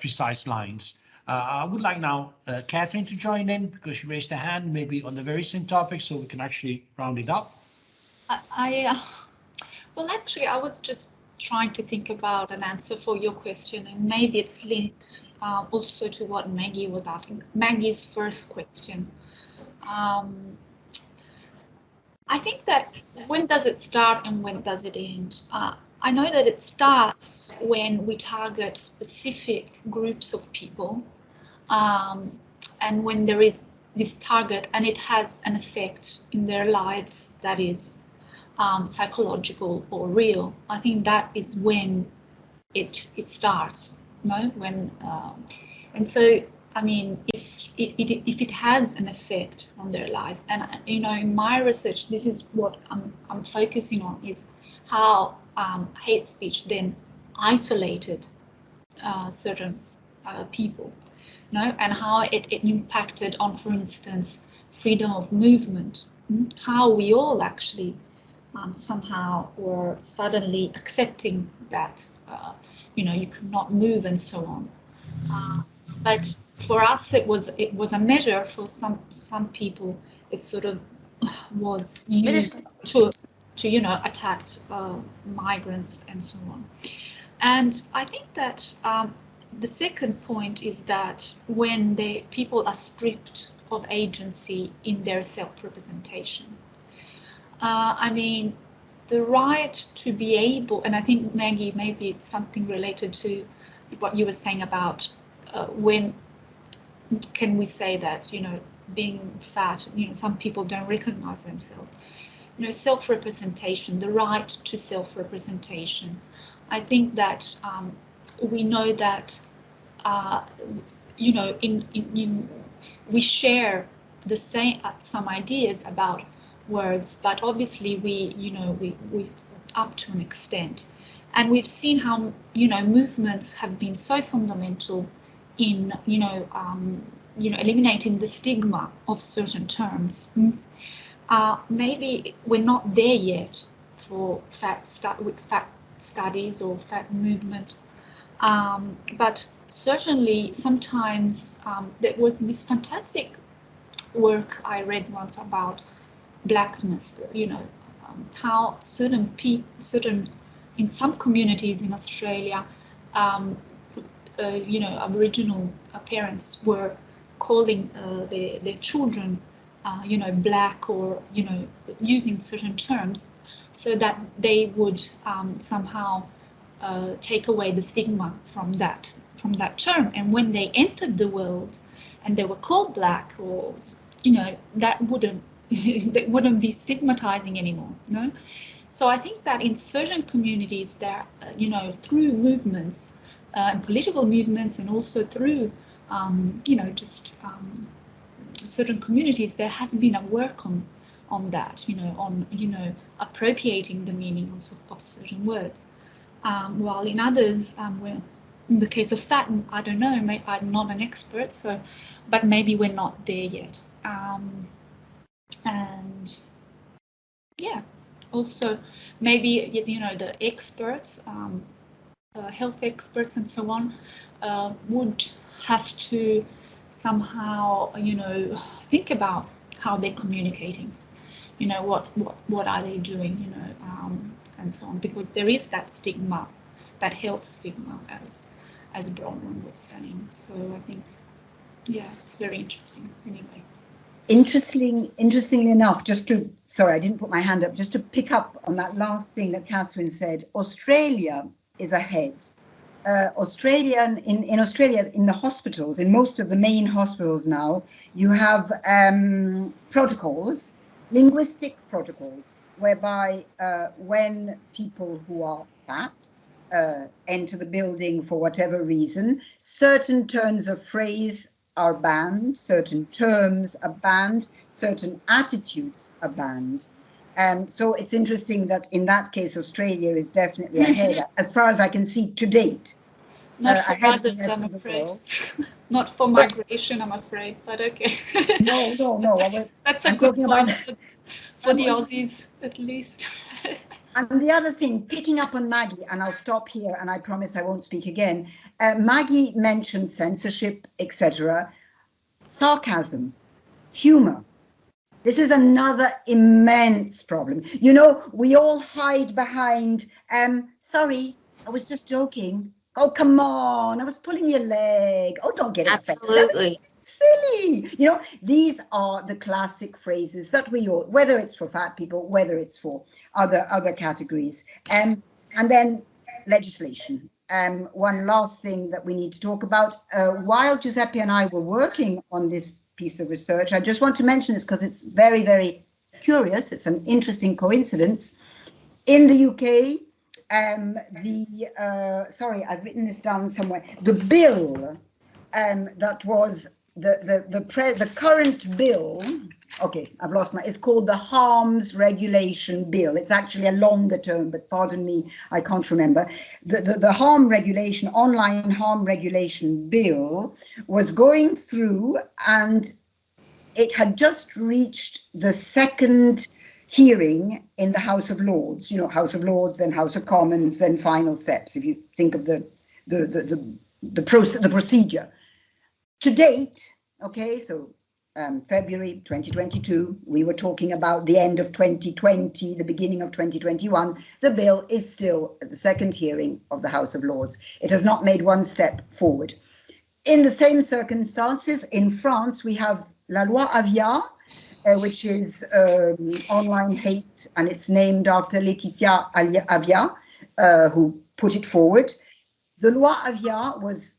precise lines. I would like now Katherine to join in because she raised her hand, maybe on the very same topic, so we can actually round it up. Well, actually, I was just trying to think about an answer for your question, and maybe it's linked also to what Maggie was asking. Maggie's first question. I think that when does it start and when does it end? I know that it starts when we target specific groups of people, and when there is this target and it has an effect in their lives that is psychological or real. I think that is when it starts, when and so I mean, if it has an effect on their life, and in my research, this is what I'm focusing on, is how hate speech then isolated certain people. and how it impacted on, for instance, freedom of movement, how we all actually somehow were suddenly accepting that, you could not move and so on. But for us, it was a measure. For some people, it sort of was used to attack migrants and so on. And I think that the second point is that when people are stripped of agency in their self-representation, I mean, the right to be able, and I think, Maggie, maybe it's something related to what you were saying about when can we say that, being fat, some people don't recognize themselves. Self-representation, the right to self-representation. I think that we know that, we share the same some ideas about words, but obviously we up to an extent, and we've seen how movements have been so fundamental in eliminating the stigma of certain terms. Maybe we're not there yet for fat studies or fat movement, but certainly sometimes there was this fantastic work I read once about blackness, how certain in some communities in Australia, Aboriginal parents were calling their children, black, or using certain terms, so that they would somehow take away the stigma from that term. And when they entered the world and they were called black, or that wouldn't be stigmatizing anymore. No. So I think that in certain communities there, through movements and political movements, and also through, certain communities, there has been a work on that, on appropriating the meaning of certain words. While in others, in the case of fat, I don't know, I'm not an expert, but maybe we're not there yet. And yeah, also maybe the experts, health experts and so on, would have to somehow think about how they're communicating, what are they doing, and so on, because there is that stigma, that health stigma, as Bronwen was saying. So I think, yeah, it's very interesting anyway. Interestingly enough, sorry, I didn't put my hand up, just to pick up on that last thing that Katherine said, Australia is ahead. In Australia, in the hospitals, in most of the main hospitals now, you have protocols, linguistic protocols, whereby when people who are fat enter the building for whatever reason, certain turns of phrase are banned, certain terms are banned, certain attitudes are banned. So it's interesting that in that case, Australia is definitely ahead, as far as I can see to date. Not for others, I'm afraid. Not for migration, I'm afraid, but okay. No. That's a good point for the Aussies, at least. And the other thing, picking up on Maggie, and I'll stop here, and I promise I won't speak again. Maggie mentioned censorship, etc. Sarcasm, humor. This is another immense problem. We all hide behind, sorry, I was just joking. Oh, come on, I was pulling your leg. Oh, don't get offended. Absolutely. Silly. These are the classic phrases that we all, whether it's for fat people, whether it's for other categories. And then legislation. One last thing that we need to talk about. While Giuseppe and I were working on this piece of research, I just want to mention this because it's very, very curious. It's an interesting coincidence. In the UK, sorry, I've written this down somewhere. The bill that was the current bill, okay, I've lost my, it's called the Harms Regulation Bill. It's actually a longer term, but pardon me, I can't remember. The harm regulation, online harm regulation bill was going through, and it had just reached the second hearing in the House of Lords, you know, House of Lords, then House of Commons, then final steps, if you think of the procedure. To date, okay, so February 2022, we were talking about the end of 2020, the beginning of 2021. The bill is still at the second hearing of the House of Lords. It has not made one step forward. In the same circumstances, in France, we have La Loi Avia, which is online hate, and it's named after Laetitia Avia, who put it forward. The Loi Avia was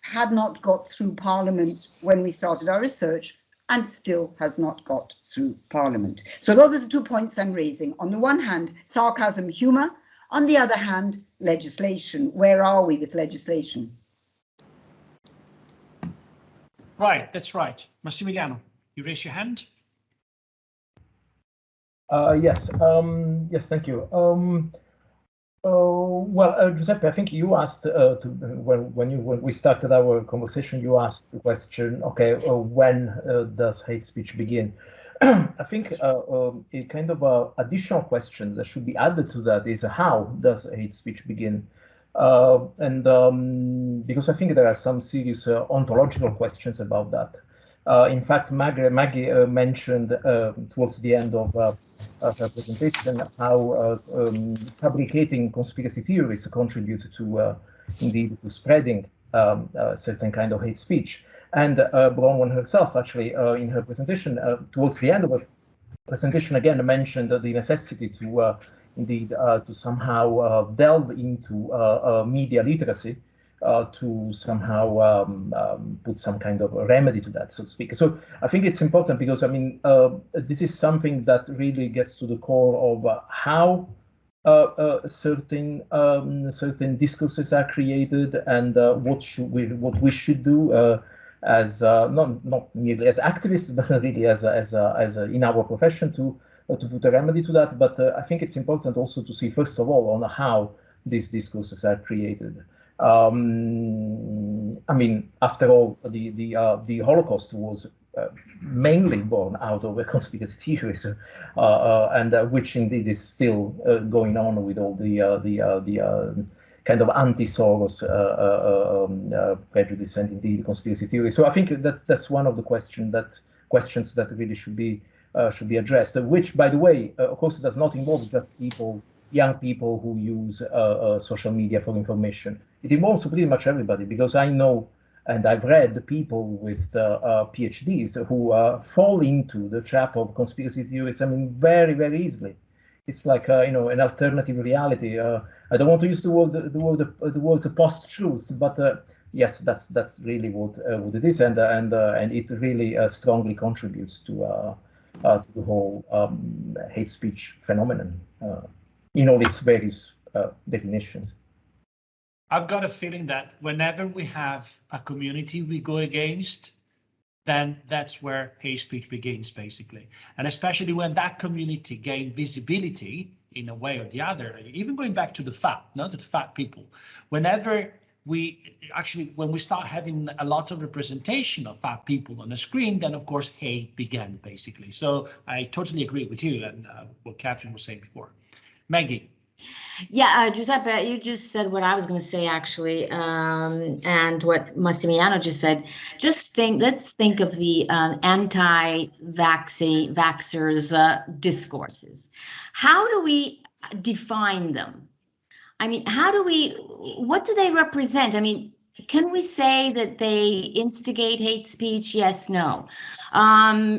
had not got through Parliament when we started our research, and still has not got through Parliament. So those are the 2 points I'm raising. On the one hand, sarcasm, humour. On the other hand, legislation. Where are we with legislation? Right, that's right. Massimiliano, you raise your hand? Yes, yes, thank you. Well, Giuseppe, I think you asked when we started our conversation, you asked the question, okay, when does hate speech begin? I think a kind of additional question that should be added to that is how does hate speech begin? Because I think there are some serious ontological questions about that. In fact, Maggie mentioned towards the end of her presentation how fabricating conspiracy theories contribute to indeed to spreading certain kind of hate speech. And Bronwen herself, actually, in her presentation, towards the end of her presentation, again mentioned the necessity to indeed to somehow delve into media literacy. To somehow put some kind of a remedy to that, so to speak. So I think it's important because, I mean, this is something that really gets to the core of how certain discourses are created, and what we should do as not merely as activists, but really as in our profession to put a remedy to that. But I think it's important also to see, first of all, on how these discourses are created. I mean, after all, the Holocaust was mainly born out of a conspiracy theories, and which indeed is still going on with all the kind of anti-Soros prejudice and indeed conspiracy theory. So I think that's one of the questions that really should be addressed. Which, by the way, of course, does not involve just young people who use social media for information. It involves pretty much everybody, because I know and I've read people with PhDs who fall into the trap of conspiracy theories. I mean, very, very easily. It's like you know, an alternative reality. I don't want to use the words post-truth, but yes, that's really what it is, and it really strongly contributes to the whole hate speech phenomenon in all its various definitions. I've got a feeling that whenever we have a community we go against, then that's where hate speech begins, basically. And especially when that community gain visibility in a way or the other, even going back to the fat people, whenever when we start having a lot of representation of fat people on the screen, then of course hate began, basically. So I totally agree with you and what Katherine was saying before. Maggie. Yeah, Giuseppe, you just said what I was going to say, actually, and what Massimiliano just said. Let's think of the anti-vaxxers discourses. How do we define them? I mean, what do they represent? I mean, can we say that they instigate hate speech? Yes, no.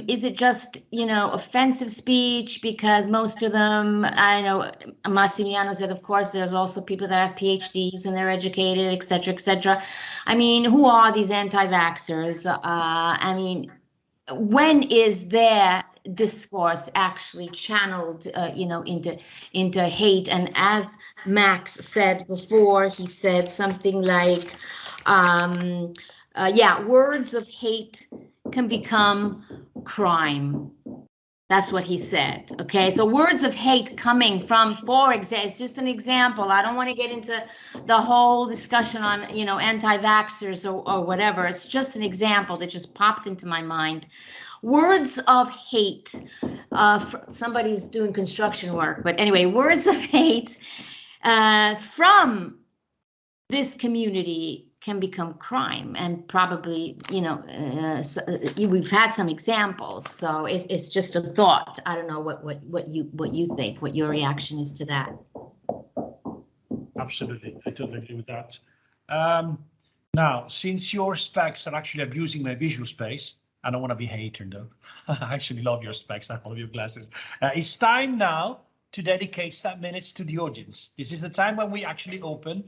Is it just, offensive speech? Because most of them, I know Massimiliano said, of course, there's also people that have PhDs and they're educated, et cetera, et cetera. I mean, who are these anti-vaxxers? I mean, when is their discourse actually channeled, into hate? And as Max said before, he said something like, yeah, words of hate can become crime. That's what he said. Okay, so words of hate coming from, for example, it's just an example. I don't want to get into the whole discussion on, you know, anti-vaxxers or whatever. It's just an example that just popped into my mind. Words of hate. Somebody's doing construction work, but anyway, words of hate from this community can become crime, and probably, you know, we've had some examples, so it's just a thought. I don't know what you think, what your reaction is to that. Absolutely, I totally agree with that. Now, since your specs are actually abusing my visual space, I don't want to be a hater though. I actually love your specs. I love your glasses. It's time now to dedicate some minutes to the audience. This is the time when we actually open.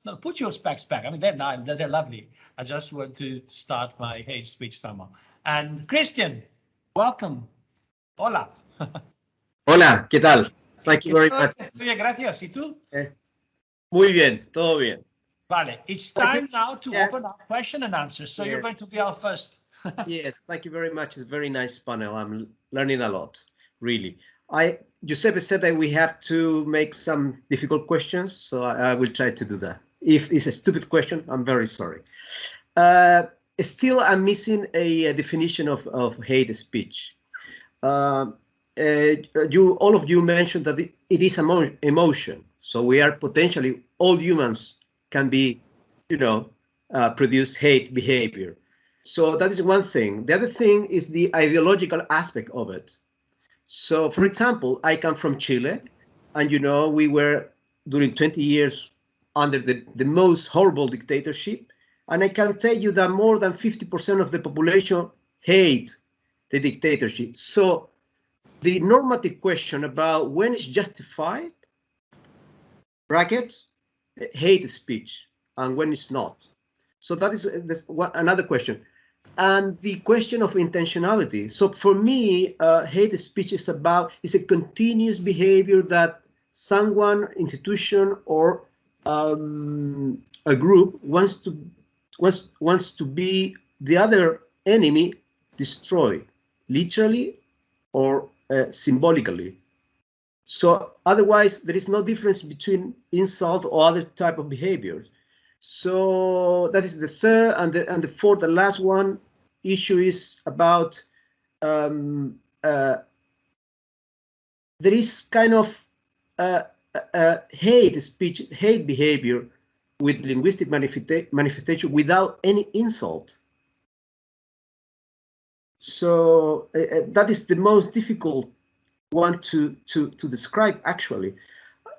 No, put your specs back. I mean, they're nice, they're lovely. I just want to start my hate speech somehow. And Christian, welcome. Hola. Hola, ¿qué tal? Thank you very much. Muy bien, gracias. ¿Y tú? Muy bien, todo bien. Vale, it's time now to open up question and answers. So you're going to be our first. Yes, thank you very much. It's a very nice panel. I'm learning a lot, really. Giuseppe said that we have to make some difficult questions, so I will try to do that. If it's a stupid question, I'm very sorry. Still, I'm missing a definition of hate speech. All of you mentioned that it is emotion. So we are potentially, all humans can be, you know, produce hate behavior. So that is one thing. The other thing is the ideological aspect of it. So, for example, I come from Chile, and, you know, we were during 20 years under the most horrible dictatorship. And I can tell you that more than 50% of the population hate the dictatorship. So the normative question about when it's justified, bracket, hate speech, and when it's not. So that is another question. And the question of intentionality. So for me, hate speech is a continuous behavior that someone, institution, or a group wants to be the other enemy destroyed, literally or symbolically. So otherwise, there is no difference between insult or other type of behaviors. So that is the third, and the fourth, the last one issue is about there is kind of hate speech, hate behavior with linguistic manifestation without any insult. So that is the most difficult one to describe, actually.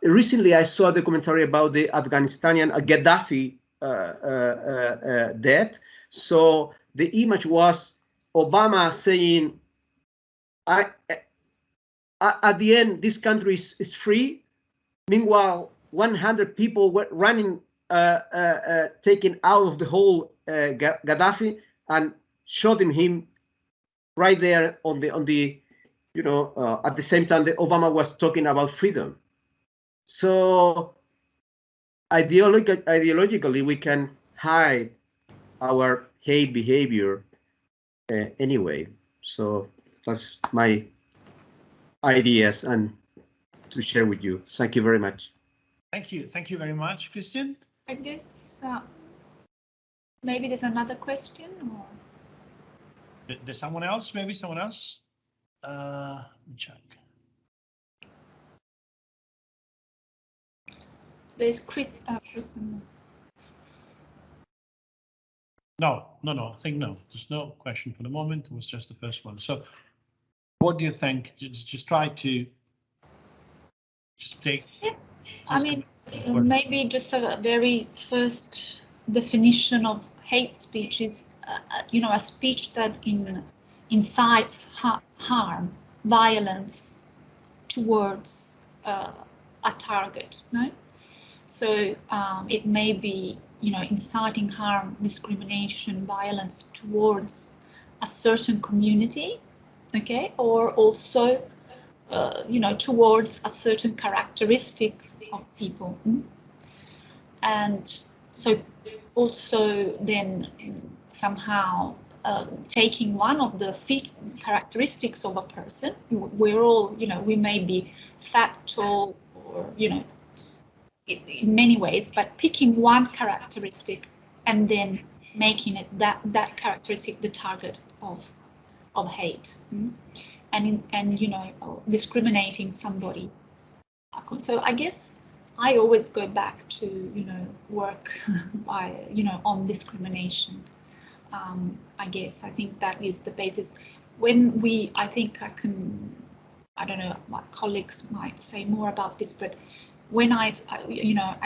Recently, I saw a documentary about the Afghanistani Gaddafi death. So the image was Obama saying, at the end, this country is free. Meanwhile, 100 people were running, taken out of the whole Gaddafi and shooting him right there on the you know, at the same time that Obama was talking about freedom. So ideologically, we can hide our hate behavior anyway. So that's my ideas and to share with you. Thank you very much. Thank you. Thank you very much, Christian. I guess maybe there's another question. Or... There's someone else, maybe someone else. Let me check. There's Chris. No. I think no. There's no question for the moment. It was just the first one. So, what do you think? Just try to take. Yeah. I mean, maybe just a very first definition of hate speech is, you know, a speech that incites harm, violence towards a target, no? So it may be, you know, inciting harm, discrimination, violence towards a certain community, okay, or also, you know, towards a certain characteristics of people. And so also then somehow taking one of the characteristics of a person. We're all, we may be fat, tall, or, in many ways, but picking one characteristic and then making it that characteristic the target of hate, and discriminating somebody. So I guess I always go back to work by on discrimination. I think that is the basis. When I don't know, my colleagues might say more about this, but when I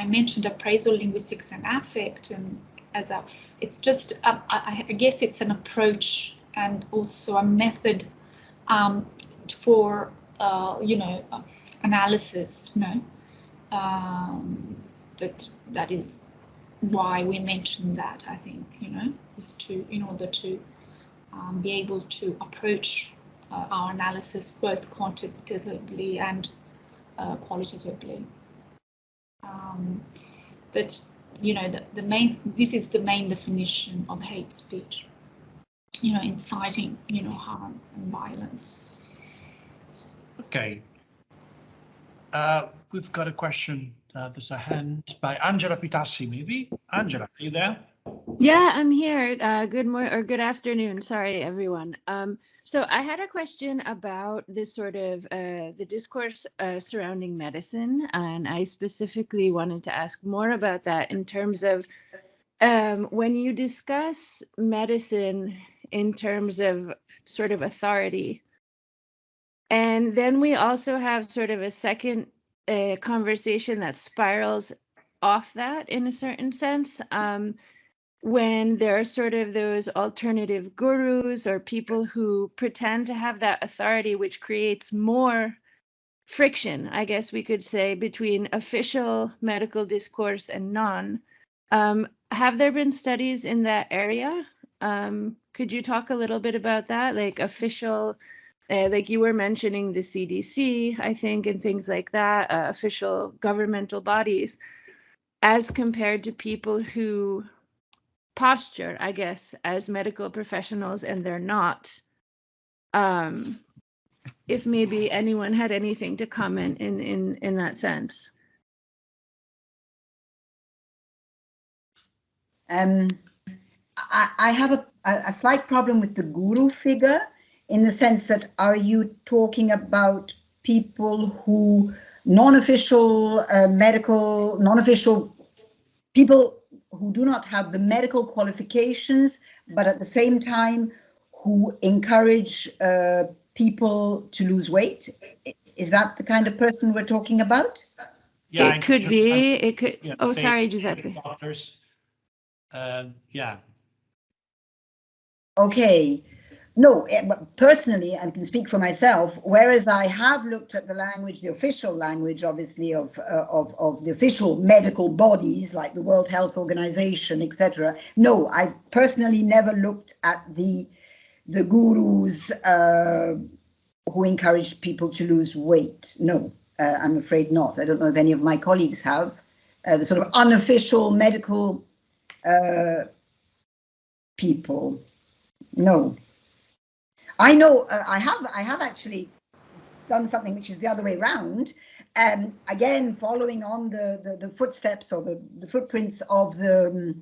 mentioned appraisal, linguistics, and affect, and it's just I guess it's an approach and also a method for analysis, but that is why we mentioned that. I think is in order to be able to approach our analysis both quantitatively and qualitatively. But this is the main definition of hate speech. Inciting harm and violence. Okay. We've got a question. There's a hand by Angela Pitassi, maybe. Angela, are you there? Yeah, I'm here. Good afternoon. Sorry, everyone. So I had a question about this sort of the discourse surrounding medicine, and I specifically wanted to ask more about that in terms of when you discuss medicine in terms of sort of authority. And then we also have sort of a second conversation that spirals off that in a certain sense, when there are sort of those alternative gurus or people who pretend to have that authority, which creates more friction, I guess we could say, between official medical discourse and non. Have there been studies in that area? Could you talk a little bit about that, like official, like you were mentioning the CDC, I think, and things like that, official governmental bodies, as compared to people who posture, I guess, as medical professionals and they're not. If maybe anyone had anything to comment in that sense. I have a slight problem with the guru figure, in the sense that, are you talking about people who non-official people who do not have the medical qualifications, but at the same time who encourage people to lose weight? Is that the kind of person we're talking about? Yeah, it could be. It could. Yeah, oh, sorry, Giuseppe. Doctors. Yeah. Okay. No, but personally, I can speak for myself, whereas I have looked at the language, the official language, obviously, of the official medical bodies like the World Health Organization, etc. No, I've personally never looked at the gurus who encourage people to lose weight. No, I'm afraid not. I don't know if any of my colleagues have. The sort of unofficial medical people. No. I know I have actually done something which is the other way around. Again, following on the footsteps or the footprints of the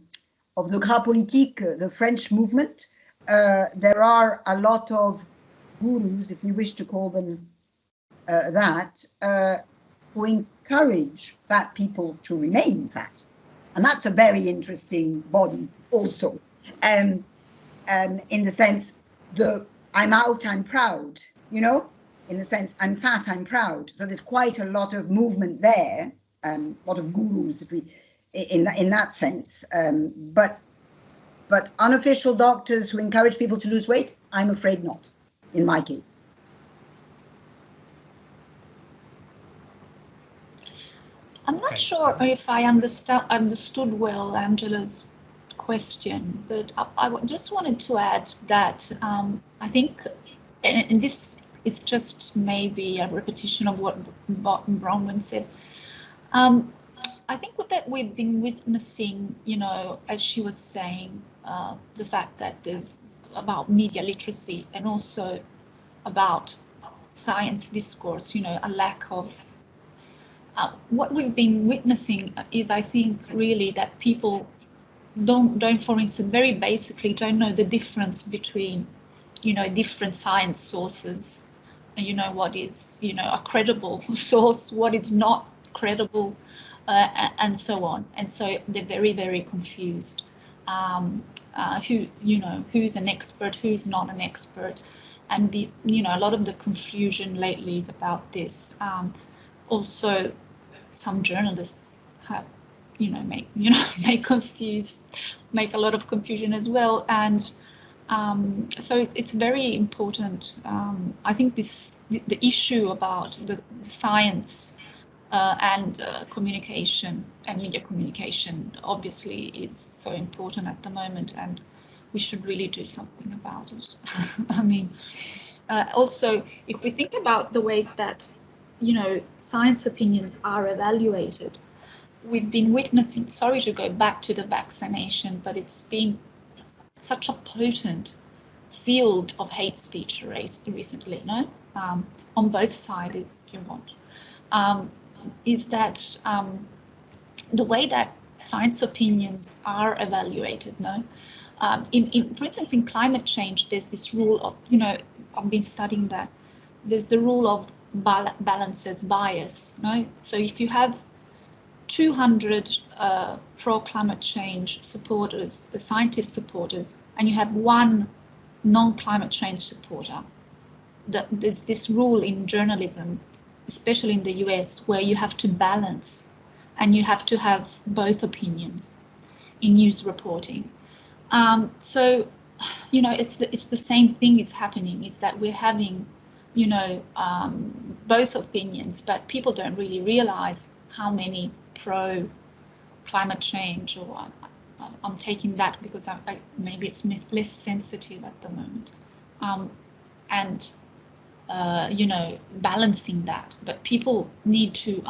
Gras Politique, the French movement. There are a lot of gurus, if we wish to call them that, who encourage fat people to remain fat. And that's a very interesting body also. In the sense, I'm out, I'm proud, in the sense I'm fat, I'm proud. So there's quite a lot of movement there, a lot of gurus, if we, in that sense. But unofficial doctors who encourage people to lose weight, I'm afraid not, in my case. I'm not sure if I understood well Angela's question, but I just wanted to add that I think, and this is just maybe a repetition of what Bronwen said, I think that we've been witnessing, as she was saying, the fact that there's about media literacy and also about science discourse, a lack of what we've been witnessing is, I think, really that people don't, for instance, very basically don't know the difference between, different science sources, and what is, a credible source, what is not credible, and so on. And so they're very, very confused. Who's an expert, who's not an expert, and a lot of the confusion lately is about this. Also, some journalists have, make a lot of confusion as well, and so it's very important. I think the issue about the science and communication and media communication obviously is so important at the moment, and we should really do something about it. I mean, also, if we think about the ways that science opinions are evaluated, we've been witnessing, sorry to go back to the vaccination, but it's been such a potent field of hate speech recently, on both sides, if you want, is that the way that science opinions are evaluated, for instance, in climate change, there's this rule of, I've been studying that, there's the rule of balances bias, So if you have 200 pro-climate change supporters, scientist supporters, and you have one non-climate change supporter, there's this rule in journalism, especially in the US, where you have to balance and you have to have both opinions in news reporting. So, it's the same thing is happening, is that we're having, both opinions, but people don't really realize how many pro-climate change, or I'm taking that because maybe it's less sensitive at the moment, and balancing that. But people need to,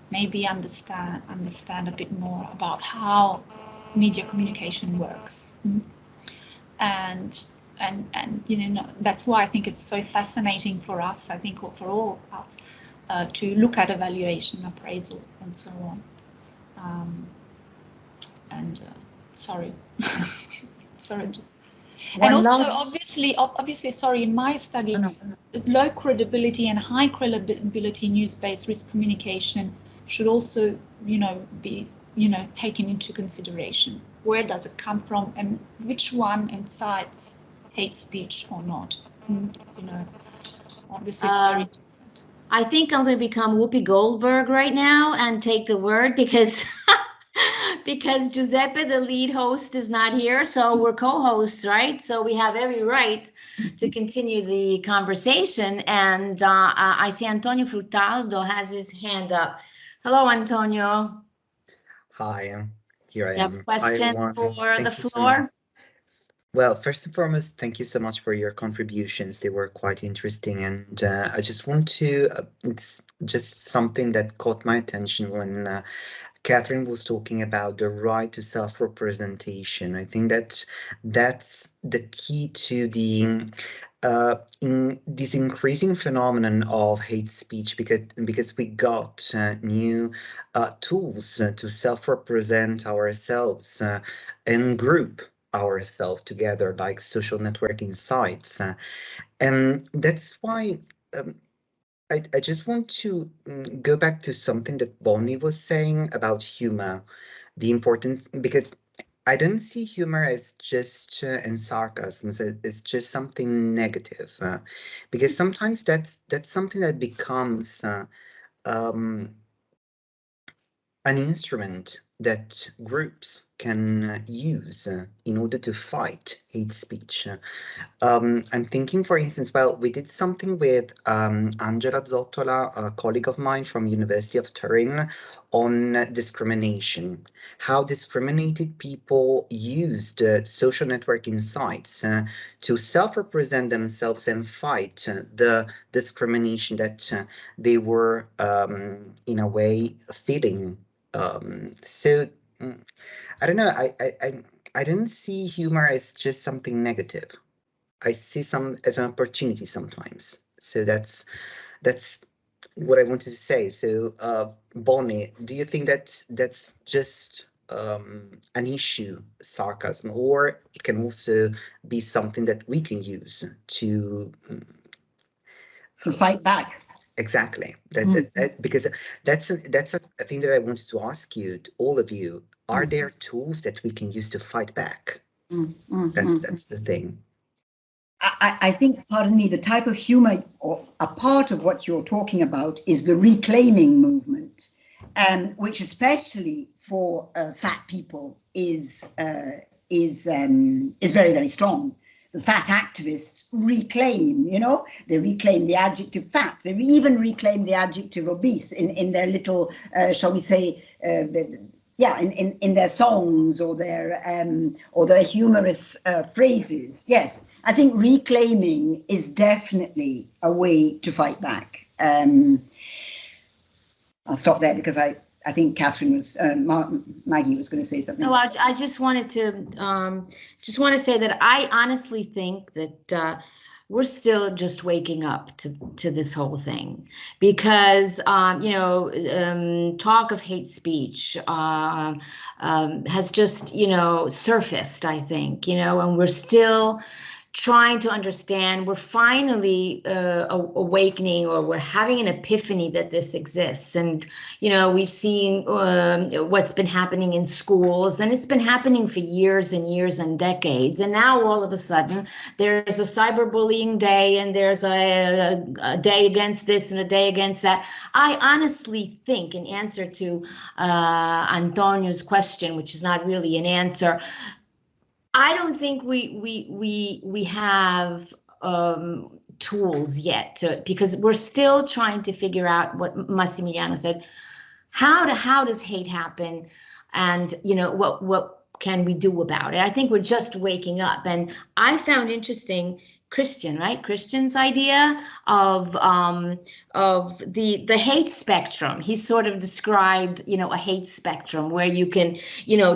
maybe understand a bit more about how media communication works, and that's why I think it's so fascinating for us. I think for all of us to look at evaluation, appraisal, and so on. Sorry, just. And also, obviously, sorry, in my study, low credibility and high credibility news-based risk communication should also, be, taken into consideration. Where does it come from, and which one incites hate speech or not? Obviously, it's very different. I think I'm going to become Whoopi Goldberg right now and take the word because Giuseppe, the lead host, is not here, so we're co-hosts, right? So we have every right to continue the conversation. And I see Antonio Frutaldo has his hand up. Hello, Antonio. Hi, here I am. You have a question for the floor? Well, first and foremost, thank you so much for your contributions. They were quite interesting, and I just want to, it's just something that caught my attention when Katherine was talking about the right to self-representation. I think that that's the key to the in this increasing phenomenon of hate speech, because we got new tools to self-represent ourselves and group ourselves together, like social networking sites, and that's why I just want to go back to something that Bonnie was saying about humor, the importance, because I don't see humor as just and sarcasm as just something negative, because sometimes that's something that becomes an instrument that groups can use in order to fight hate speech. I'm thinking, for instance, well, we did something with Angela Zottola, a colleague of mine from University of Turin, on discrimination, how discriminated people used social networking sites to self-represent themselves and fight the discrimination that they were, in a way, feeling So I don't know. I don't see humor as just something negative. I see some as an opportunity sometimes. So that's what I wanted to say. So Bonnie, do you think that that's just an issue, sarcasm, or it can also be something that we can use to fight back? Exactly. Because that's a thing that I wanted to ask you, all of you. Are there tools that we can use to fight back? That's the thing. I think, pardon me, the type of humor, or a part of what you're talking about, is the reclaiming movement, which, especially for fat people, is very, very strong. The fat activists reclaim, they reclaim the adjective fat. They even reclaim the adjective obese in their little, shall we say, in their songs or their humorous phrases. Yes, I think reclaiming is definitely a way to fight back. I'll stop there because I think Catherine was, Maggie was going to say something. No, I just wanted to say that I honestly think that we're still just waking up to this whole thing, because talk of hate speech has just surfaced, I think, and we're still trying to understand. We're finally awakening, or we're having an epiphany that this exists. And, we've seen what's been happening in schools, and it's been happening for years and years and decades. And now all of a sudden there's a cyberbullying day, and there's a day against this and a day against that. I honestly think, in answer to Antonio's question, which is not really an answer, I don't think we have tools yet because we're still trying to figure out what Massimiliano said. How does hate happen, and what can we do about it? I think we're just waking up, and I found interesting Christian's idea of the hate spectrum. He sort of described, a hate spectrum where you can,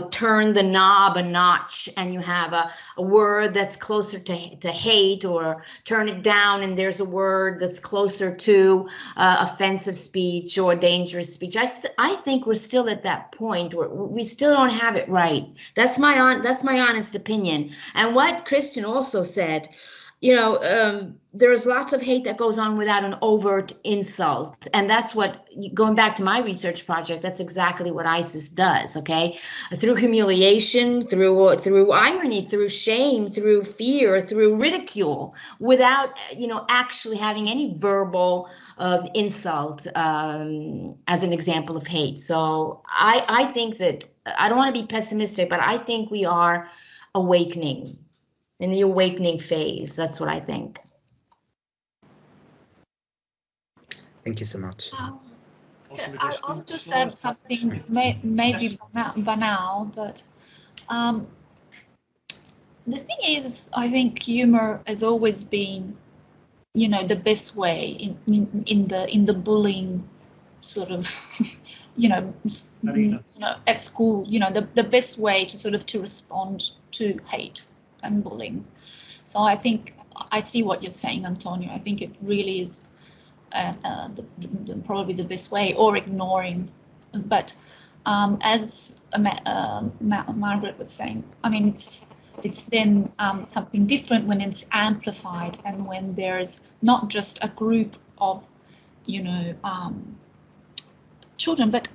turn the knob a notch, and you have a word that's closer to hate, or turn it down and there's a word that's closer to offensive speech or dangerous speech. I think we're still at that point where we still don't have it right. That's my honest opinion. And what Christian also said, there's lots of hate that goes on without an overt insult. And that's what, going back to my research project, that's exactly what ISIS does, okay? Through humiliation, through irony, through shame, through fear, through ridicule, without, actually having any verbal insult as an example of hate. So I think that, I don't want to be pessimistic, but I think we are awakening. In the awakening phase, that's what I think. Thank you so much. I'll just add something maybe banal, but the thing is, I think humor has always been, the best way in the bullying sort of, at school, the best way to sort of to respond to hate and bullying. So I think I see what you're saying, Antonio. I think it really is probably the best way, or ignoring. But as Margaret was saying, I mean, it's then something different when it's amplified, and when there's not just a group of children, but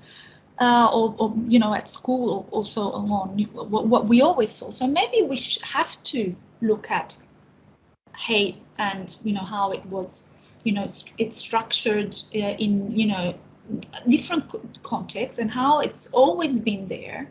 or at school, or also along what we always saw. So maybe we have to look at hate and how it was, it's structured in different contexts, and how it's always been there,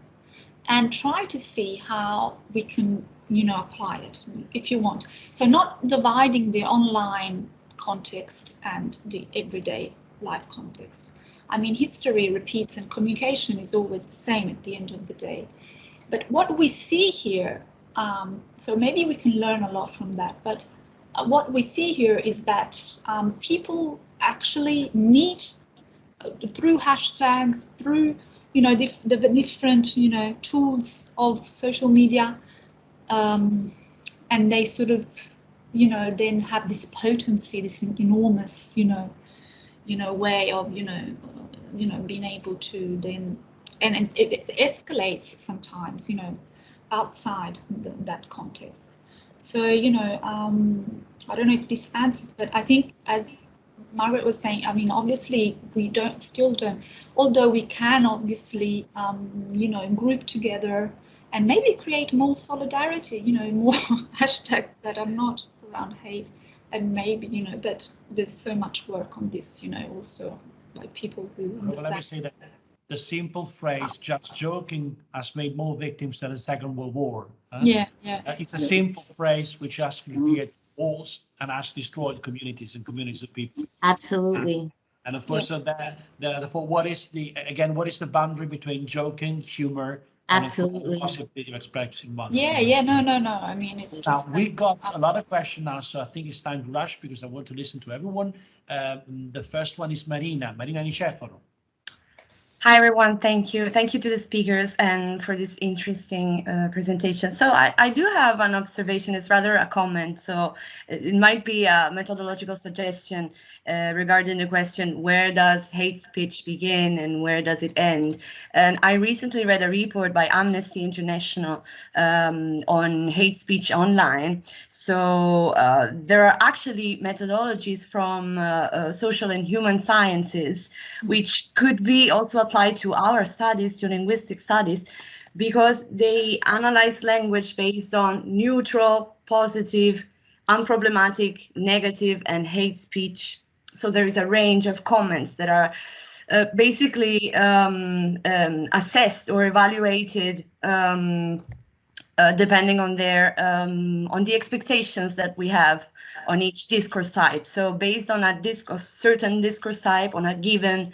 and try to see how we can apply it, if you want. So not dividing the online context and the everyday life context. I mean, history repeats, and communication is always the same at the end of the day. But what we see here, so maybe we can learn a lot from that, but what we see here is that people actually meet through hashtags, through, you know, the different, you know, tools of social media, and they sort of, you know, then have this potency, this enormous, you know, way of, you know, being able to then, and it escalates sometimes, you know, outside that context. So, you know, I don't know if this answers, but I think, as Margaret was saying, I mean, obviously we still don't, although we can obviously, you know, group together and maybe create more solidarity, you know, more hashtags that are not around hate, and maybe, you know, but there's so much work on this, you know, also by people who understand. Well, let me say that the simple phrase "just joking" has made more victims than the Second World War. Yeah. It's a simple phrase which has created wars and has destroyed communities and communities of people. Absolutely. And of course, so therefore, what is the boundary between joking, humor, Absolutely. and possibility of expressing one? Yeah. No. I mean, it's just. Now, we got a lot of questions now, so I think it's time to rush because I want to listen to everyone. The first one is Marina Niceforo. Hi, everyone. Thank you. Thank you to the speakers and for this interesting presentation. So I do have an observation. It's rather a comment. So it might be a methodological suggestion regarding the question, where does hate speech begin and where does it end? And I recently read a report by Amnesty International on hate speech online. So there are actually methodologies from social and human sciences, which could be also applied to our studies, to linguistic studies, because they analyze language based on neutral, positive, unproblematic, negative, and hate speech. So there is a range of comments that are basically assessed or evaluated depending on their on the expectations that we have on each discourse type. So based on a certain discourse type, on a given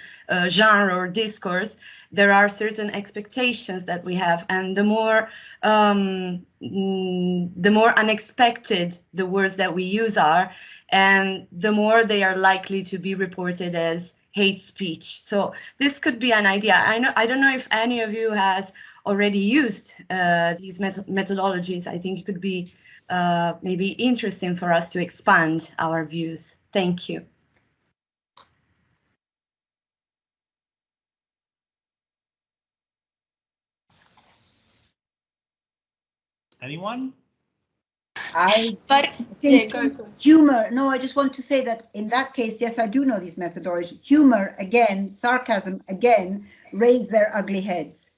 genre or discourse, there are certain expectations that we have, and the more unexpected the words that we use are, and the more they are likely to be reported as hate speech. So this could be an idea. I don't know if any of you has already used these methodologies. I think it could be maybe interesting for us to expand our views. Thank you. Anyone? I think humor, no, I just want to say that in that case, yes, I do know these methodologies. Humor, again, sarcasm, again, raise their ugly heads.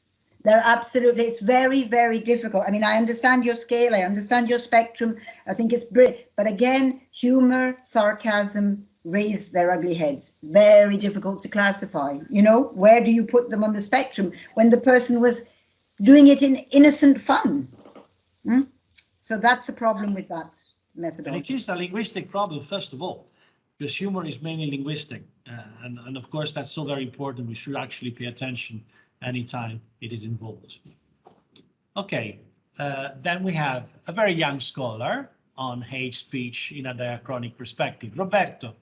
They're absolutely, it's very, very difficult. I mean, I understand your scale, I understand your spectrum, I think it's brilliant. But again, humor, sarcasm, raise their ugly heads. Very difficult to classify. You know, where do you put them on the spectrum when the person was doing it in innocent fun? So that's the problem with that methodology. And it is a linguistic problem, first of all, because humor is mainly linguistic. And of course, that's so very important. We should actually pay attention anytime it is involved. Okay, then we have a very young scholar on hate speech in a diachronic perspective. Roberto.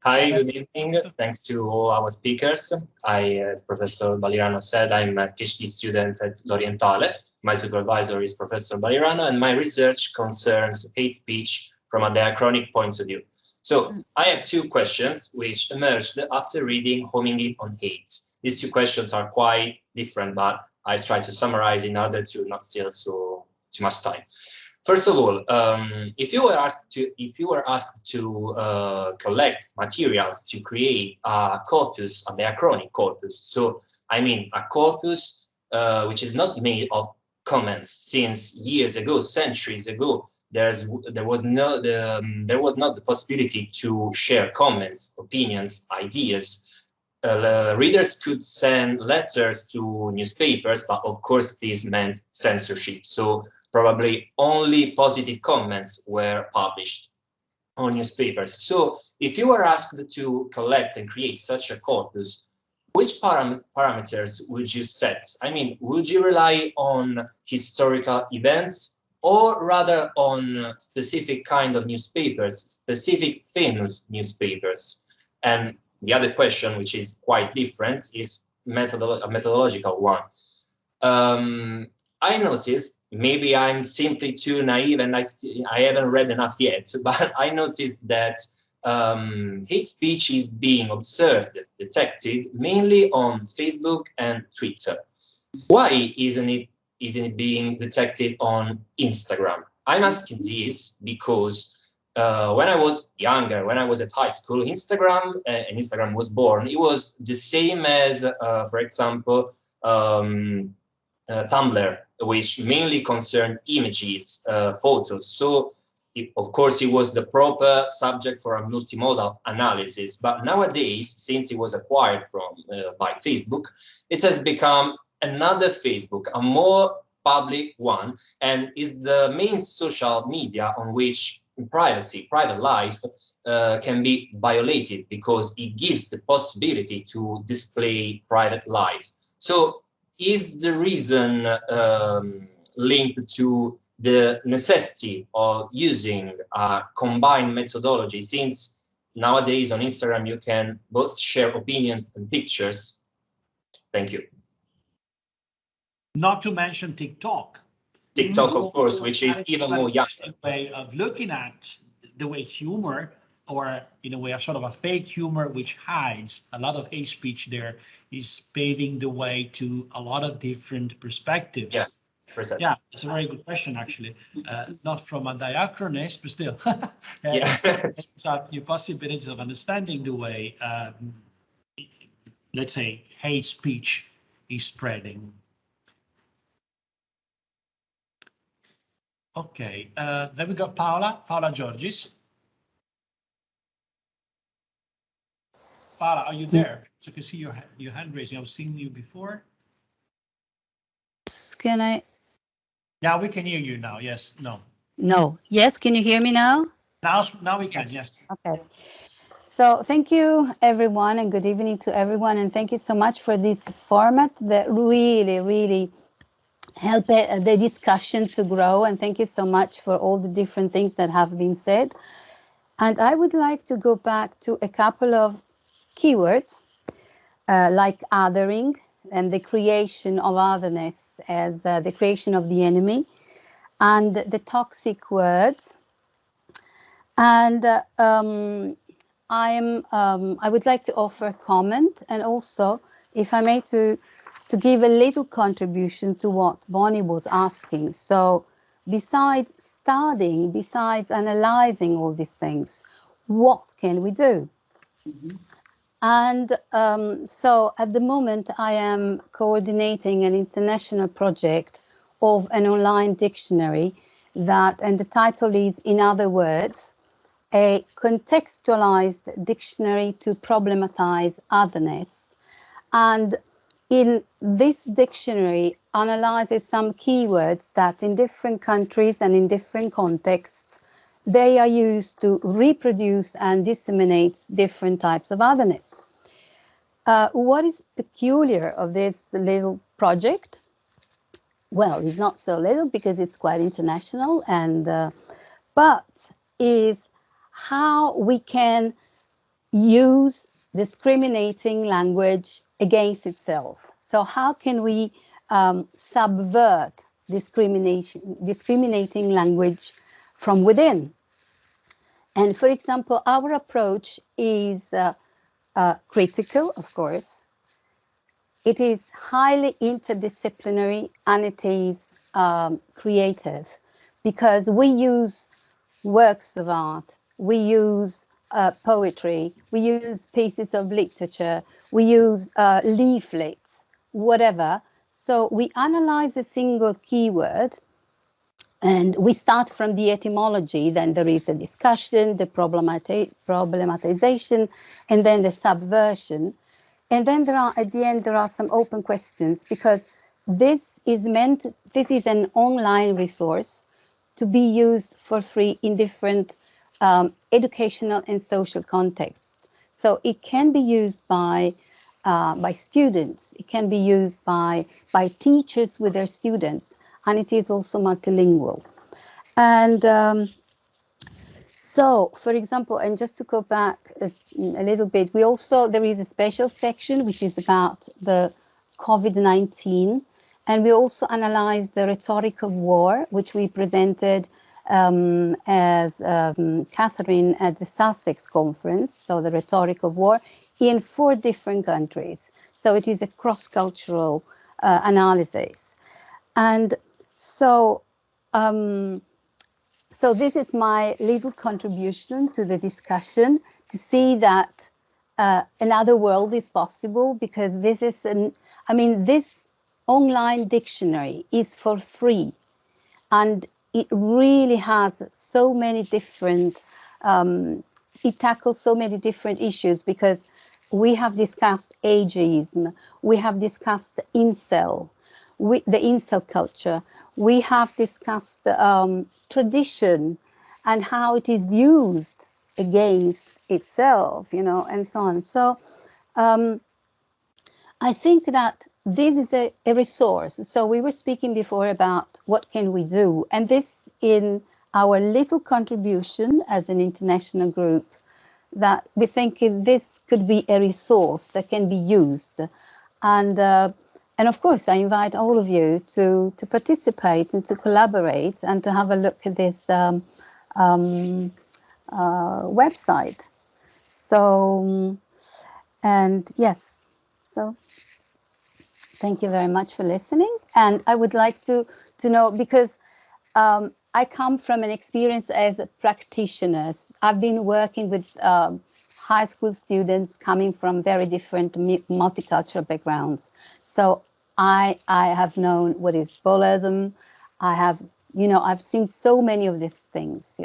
Hi, good evening. Thanks to all our speakers. As Professor Balirano said, I'm a PhD student at L'Orientale. My supervisor is Professor Balirano, and my research concerns hate speech from a diachronic point of view. So I have two questions which emerged after reading Homing In on Hate. These two questions are quite different, but I try to summarize in order to not steal too much time. First of all, if you were asked to collect materials to create a corpus, a diachronic corpus, so I mean a corpus which is not made of comments, since years ago, centuries ago, there was not the possibility to share comments, opinions, ideas. Readers could send letters to newspapers, but of course this meant censorship. So probably only positive comments were published on newspapers. So if you were asked to collect and create such a corpus, which parameters would you set? I mean, would you rely on historical events or rather on specific kind of newspapers, specific famous newspapers? And the other question, which is quite different, is methodological one. I noticed, maybe I'm simply too naive and I haven't read enough yet, but I noticed that hate speech is being observed, detected mainly on Facebook and Twitter. Why isn't it being detected on Instagram? I'm asking this because when I was younger, when I was at high school, Instagram, and Instagram was born, it was the same as, for example, Tumblr, which mainly concerned images, photos. So, of course, it was the proper subject for a multimodal analysis. But nowadays, since it was acquired by Facebook, it has become another Facebook, a more public one, and is the main social media on which privacy, private life can be violated, because it gives the possibility to display private life. So is the reason linked to the necessity of using a combined methodology, since nowadays on Instagram you can both share opinions and pictures? Thank you. Not to mention TikTok. TikTok, of course, which is even more younger. Way of looking at the way humor, or in a way a sort of a fake humor which hides a lot of hate speech there, is paving the way to a lot of different perspectives. Yeah, precisely. Yeah, it's a very good question, actually. Not from a diachronist, but still. Yeah. It's a new possibilities of understanding the way, let's say, hate speech is spreading. Okay, then we got Paola Georgis. Paola, are you there? So I can see your hand raising. I've seen you before. Can I? Yeah, we can hear you now. Yes, no. No. Yes, can you hear me now? Now we can, yes. Okay. So thank you, everyone, and good evening to everyone. And thank you so much for this format that really help the discussion to grow. And thank you so much for all the different things that have been said. And I would like to go back to a couple of keywords like othering and the creation of otherness as the creation of the enemy, and the toxic words. And I would like to offer a comment, and also, if I may, to give a little contribution to what Bonnie was asking. So besides studying, besides analyzing all these things, what can we do? Mm-hmm. And so at the moment, I am coordinating an international project of an online dictionary and the title is, in other words, a contextualized dictionary to problematize otherness. And in this dictionary analyzes some keywords that in different countries and in different contexts, they are used to reproduce and disseminate different types of otherness. What is peculiar of this little project? Well, it's not so little because it's quite international, but is how we can use discriminating language against itself. So how can we subvert discriminating language from within? And for example, our approach is critical, of course. It is highly interdisciplinary, and it is creative, because we use works of art, we use poetry, we use pieces of literature, we use leaflets, whatever. So we analyze a single keyword, and we start from the etymology. Then there is the discussion, the problematization, and then the subversion. And then at the end, there are some open questions, because this is an online resource to be used for free in different educational and social contexts. So it can be used by students, it can be used by teachers with their students, and it is also multilingual. And So, for example, and just to go back a little bit, there is a special section which is about the COVID-19, and we also analyzed the rhetoric of war, which we presented as Katherine at the Sussex conference, so the rhetoric of war, in 4 different countries. So it is a cross-cultural analysis. And so, so this is my little contribution to the discussion, to see that another world is possible, because this is this online dictionary is for free, and it really has so many different, it tackles so many different issues, because we have discussed ageism, we have discussed incel, the incel culture, we have discussed tradition and how it is used against itself, and so on. So I think that this is a resource. So we were speaking before about what can we do, and this, in our little contribution as an international group, that we think this could be a resource that can be used. And of course, I invite all of you to participate and to collaborate and to have a look at this website. So, and yes, so thank you very much for listening. And I would like to know, because I come from an experience as a practitioner. I've been working with high school students coming from very different multicultural backgrounds. So I have known what is Bolism. I have, I've seen so many of these things,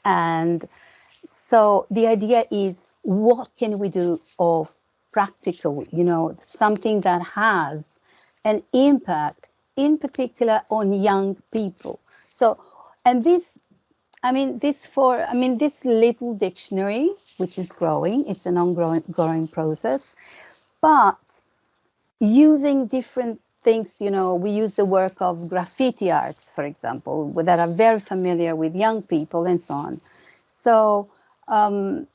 and so the idea is, what can we do of practical, something that has an impact, in particular on young people. So, and this little dictionary, which is growing, it's an ongoing process, but using different things, we use the work of graffiti arts, for example, that are very familiar with young people and so on. So I'm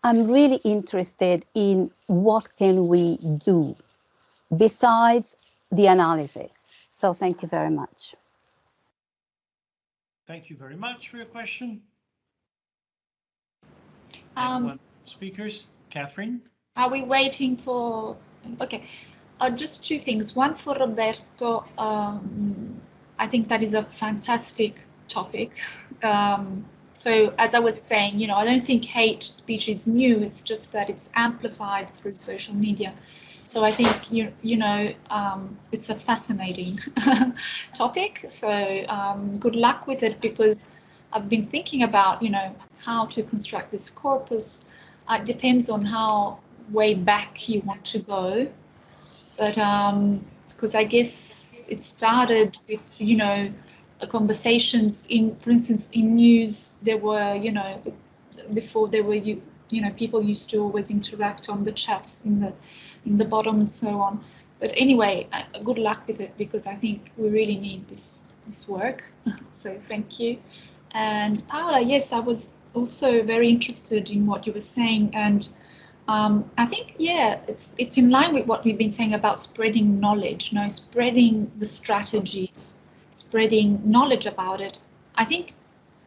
really interested in what can we do besides the analysis. So thank you very much. Thank you very much for your question. Speakers, Katherine? Are we waiting for, okay, just 2 things. One for Roberto, I think that is a fantastic topic. So as I was saying, I don't think hate speech is new, it's just that it's amplified through social media. So I think, it's a fascinating topic. So good luck with it, because I've been thinking about, how to construct this corpus. It depends on how way back you want to go. But because I guess it started with, conversations for instance, in news, there were, before there were, people used to always interact on the chats in the bottom and so on. But anyway, good luck with it, because I think we really need this work. So thank you. And Paola, yes, I was also very interested in what you were saying, and I think, yeah, it's in line with what we've been saying about spreading knowledge, spreading the strategies, spreading knowledge about it. I think,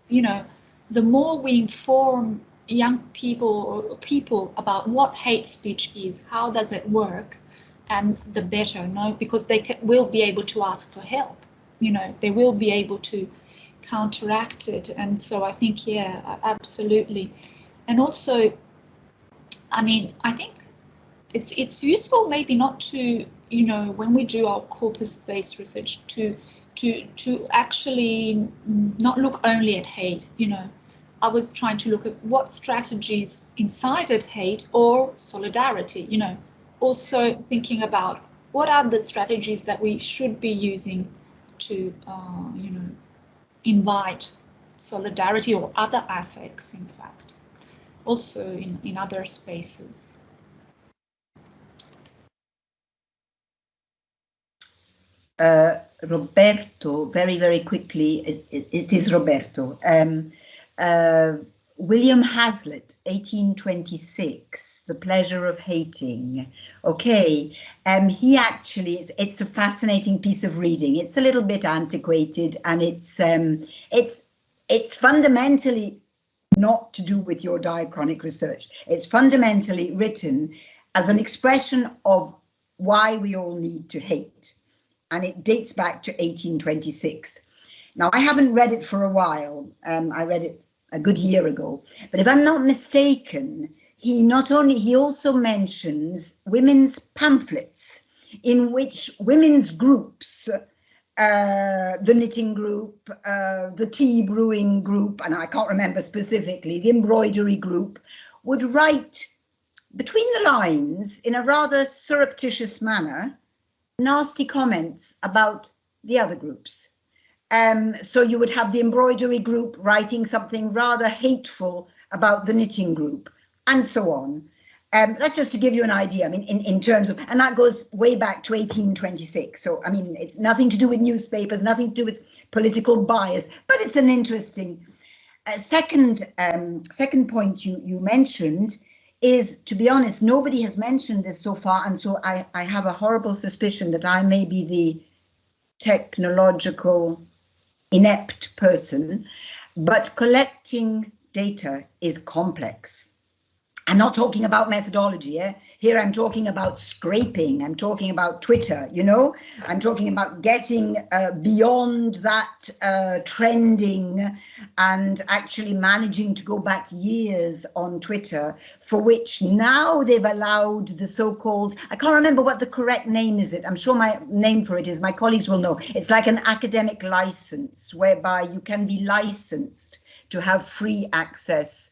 the more we inform young people or people about what hate speech is, how does it work, and the better, because they will be able to ask for help, they will be able to counteract it. And so I think, yeah, absolutely. And also, I think it's useful maybe not to, when we do our corpus-based research, to actually not look only at hate. I was trying to look at what strategies incited hate or solidarity, also thinking about what are the strategies that we should be using to, invite solidarity or other affects, in fact, also in other spaces. Roberto, very, very quickly, it is Roberto. William Hazlitt, 1826, The Pleasure of Hating. Okay, he actually, it's a fascinating piece of reading. It's a little bit antiquated, and it's fundamentally not to do with your diachronic research. It's fundamentally written as an expression of why we all need to hate. And it dates back to 1826. Now, I haven't read it for a while. I read it a good year ago. But if I'm not mistaken, he also mentions women's pamphlets in which women's groups, the knitting group, the tea brewing group, and I can't remember specifically, the embroidery group, would write between the lines in a rather surreptitious manner, nasty comments about the other groups. So you would have the embroidery group writing something rather hateful about the knitting group, and so on. That's just to give you an idea. I mean, in terms of, and that goes way back to 1826. So, I mean, it's nothing to do with newspapers, nothing to do with political bias, but it's an interesting. Second point you mentioned is, to be honest, nobody has mentioned this so far, and so I have a horrible suspicion that I may be the technological inept person, but collecting data is complex. I'm not talking about methodology. Here I'm talking about scraping. I'm talking about Twitter, you know. I'm talking about getting beyond that trending and actually managing to go back years on Twitter, for which now they've allowed the so-called, I can't remember what the correct name is. I'm sure my name for it is, my colleagues will know. It's like an academic license whereby you can be licensed to have free access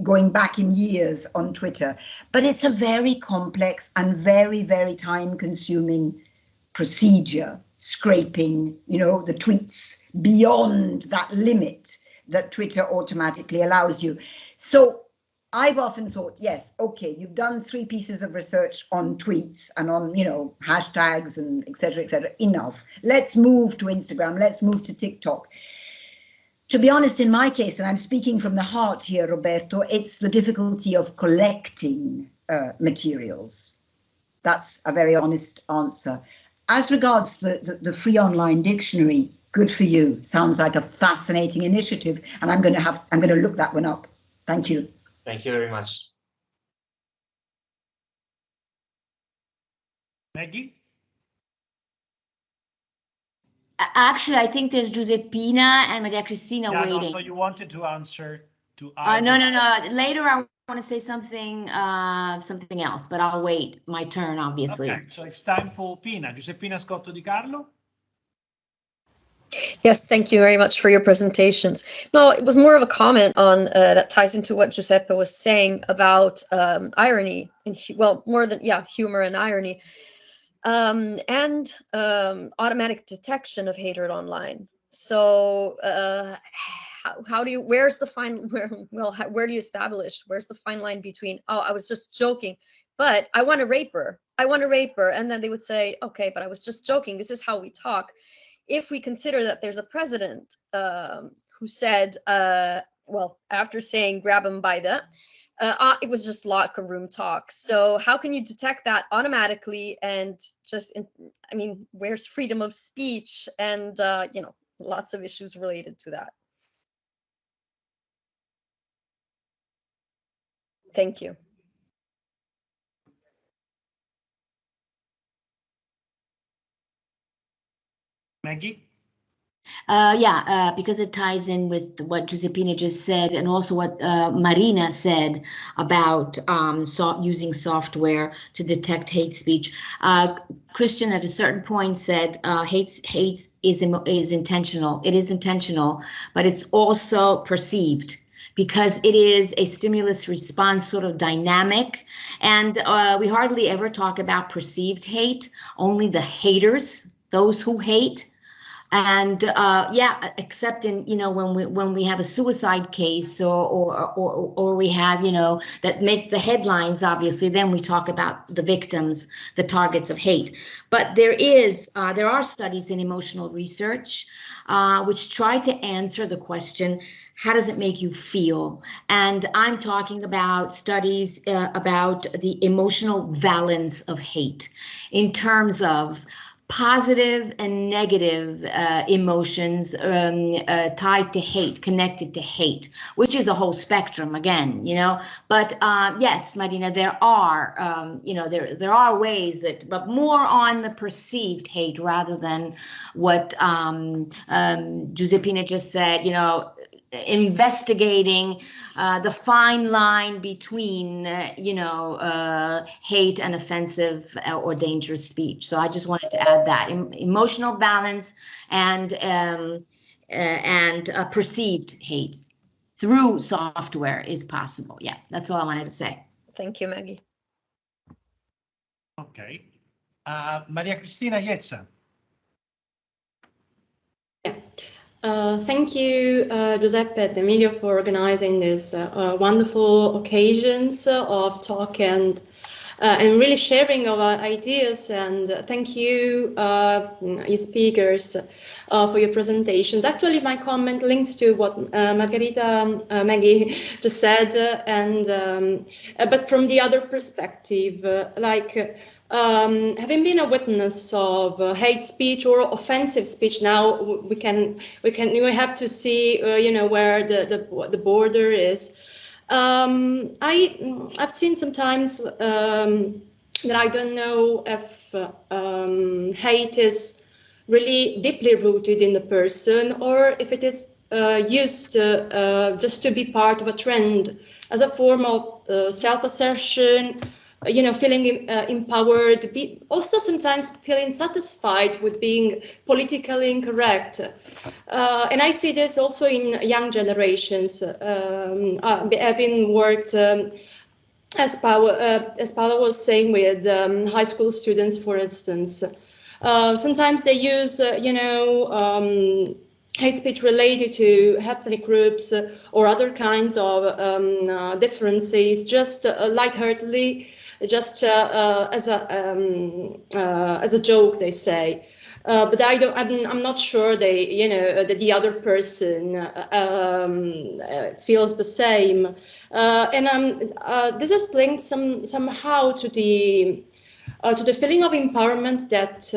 going back in years on Twitter. But it's a very complex and very, very time-consuming procedure, scraping, you know, the tweets beyond that limit that Twitter automatically allows you. So I've often thought, yes, okay, you've done 3 pieces of research on tweets and on, you know, hashtags and et cetera, enough. Let's move to Instagram, let's move to TikTok. To be honest, in my case, and I'm speaking from the heart here, Roberto, it's the difficulty of collecting materials. That's a very honest answer. As regards the free online dictionary, good for you. Sounds like a fascinating initiative, and I'm going to look that one up. Thank you. Thank you very much. Maggie? Actually, I think there's Giuseppina and Maria Cristina waiting. No, so you wanted to answer to no. Later I want to say something else, but I'll wait my turn, obviously. Okay, so it's time for Pina. Giuseppina Scotto Di Carlo. Yes, thank you very much for your presentations. No, it was more of a comment on that ties into what Giuseppe was saying about irony, and well, more than humor and irony. And automatic detection of hatred online. So how do you, where's the fine, where do you establish, where's the fine line between, oh, I was just joking, but I want to rape her, and then they would say, okay, but I was just joking, this is how we talk. If we consider that there's a president who said, well, after saying grab him by the, it was just locker room talk. So how can you detect that automatically? And just, I mean, where's freedom of speech? And, you know, lots of issues related to that. Thank you. Maggie? Because it ties in with what Giuseppina just said, and also what Marina said about using software to detect hate speech. Christian at a certain point said hate is intentional. It is intentional, but it's also perceived, because it is a stimulus response sort of dynamic. And we hardly ever talk about perceived hate, only the haters, those who hate. And yeah, except in, you know, when we have a suicide case or we have, you know, that make the headlines, obviously, then we talk about the victims, the targets of hate. But there are studies in emotional research which try to answer the question, how does it make you feel? And I'm talking about studies about the emotional valence of hate in terms of positive and negative emotions tied to hate, connected to hate, which is a whole spectrum again, you know. But yes, Marina, there are, you know, there are ways that, but more on the perceived hate rather than what Giuseppina just said, you know, investigating the fine line between, you know, hate and offensive or dangerous speech. So I just wanted to add that emotional balance and perceived hate through software is possible. Yeah, that's all I wanted to say. Thank you, Maggie. Okay. Maria Cristina Iezza. Thank you, Giuseppe and Emilio, for organizing these wonderful occasions of talk and really sharing of our ideas. And thank you, you speakers, for your presentations. Actually, my comment links to what Maggie just said, and but from the other perspective, having been a witness of hate speech or offensive speech, now we have to see, you know, where the border is. I've seen sometimes that I don't know if hate is really deeply rooted in the person, or if it is used just to be part of a trend as a form of self-assertion, you know, feeling empowered, also sometimes feeling satisfied with being politically incorrect. And I see this also in young generations. Having worked, as Paola was saying, with high school students, for instance, sometimes they use, you know, hate speech related to ethnic groups or other kinds of differences, just lightheartedly, just as a joke, they say. But I'm not sure they, you know, that the other person feels the same. And this is linked somehow to the feeling of empowerment that,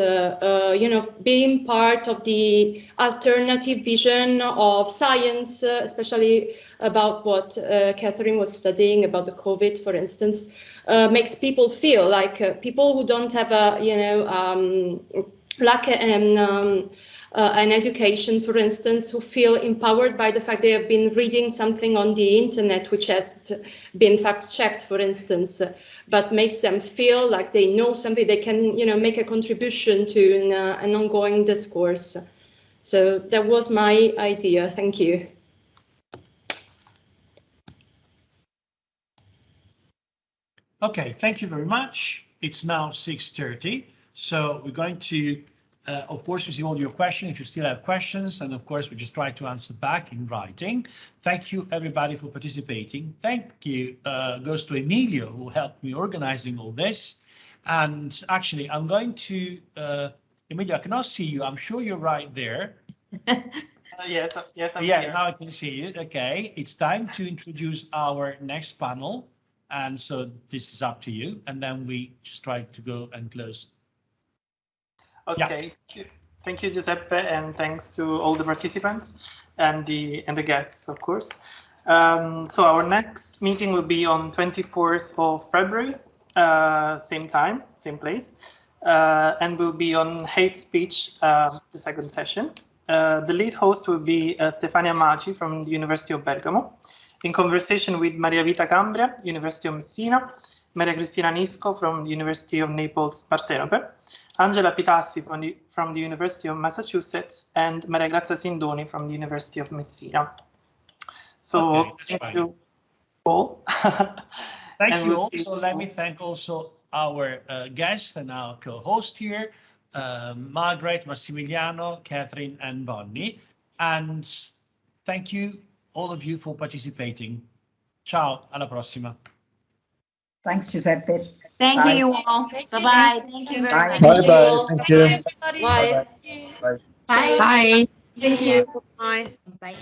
you know, being part of the alternative vision of science, especially about what Katherine was studying about the COVID, for instance, makes people feel like people who don't have a, you know, lack an education, for instance, who feel empowered by the fact they have been reading something on the internet which has been fact-checked, for instance, but makes them feel like they know something, they can, you know, make a contribution to an ongoing discourse. So that was my idea. Thank you. Okay, thank you very much. It's now 6:30, so we're going to, of course, receive all your questions if you still have questions, and of course, we just try to answer back in writing. Thank you, everybody, for participating. Thank you goes to Emilio, who helped me organizing all this. And actually, I'm going to, Emilio, I cannot see you. I'm sure you're right there. Yes, I'm here. Now I can see you. Okay, it's time to introduce our next panel. And so this is up to you. And then we just try to go and close. Okay, thank you, Giuseppe, and thanks to all the participants and the guests, of course. So our next meeting will be on 24th of February, same time, same place, and will be on hate speech, the second session. The lead host will be Stefania Maci from the University of Bergamo, in conversation with Maria Vita Cambria, University of Messina, Maria Cristina Nisco from the University of Naples, Parthenope, Angela Pitassi from the University of Massachusetts, and Maria Grazia Sindoni from the University of Messina. So okay, thank you all. Thank you all. So let me thank also our guest and our co-host here. Margaret, Massimiliano, Katherine, and Bonnie. And thank you, all of you, for participating. Ciao, alla prossima. Thanks, Giuseppe. Thank Bye. you all. Bye-bye. Thank you very much. Bye-bye. Thank you. Everybody. Bye. Bye. Bye. Bye. Thank you. Bye. Bye.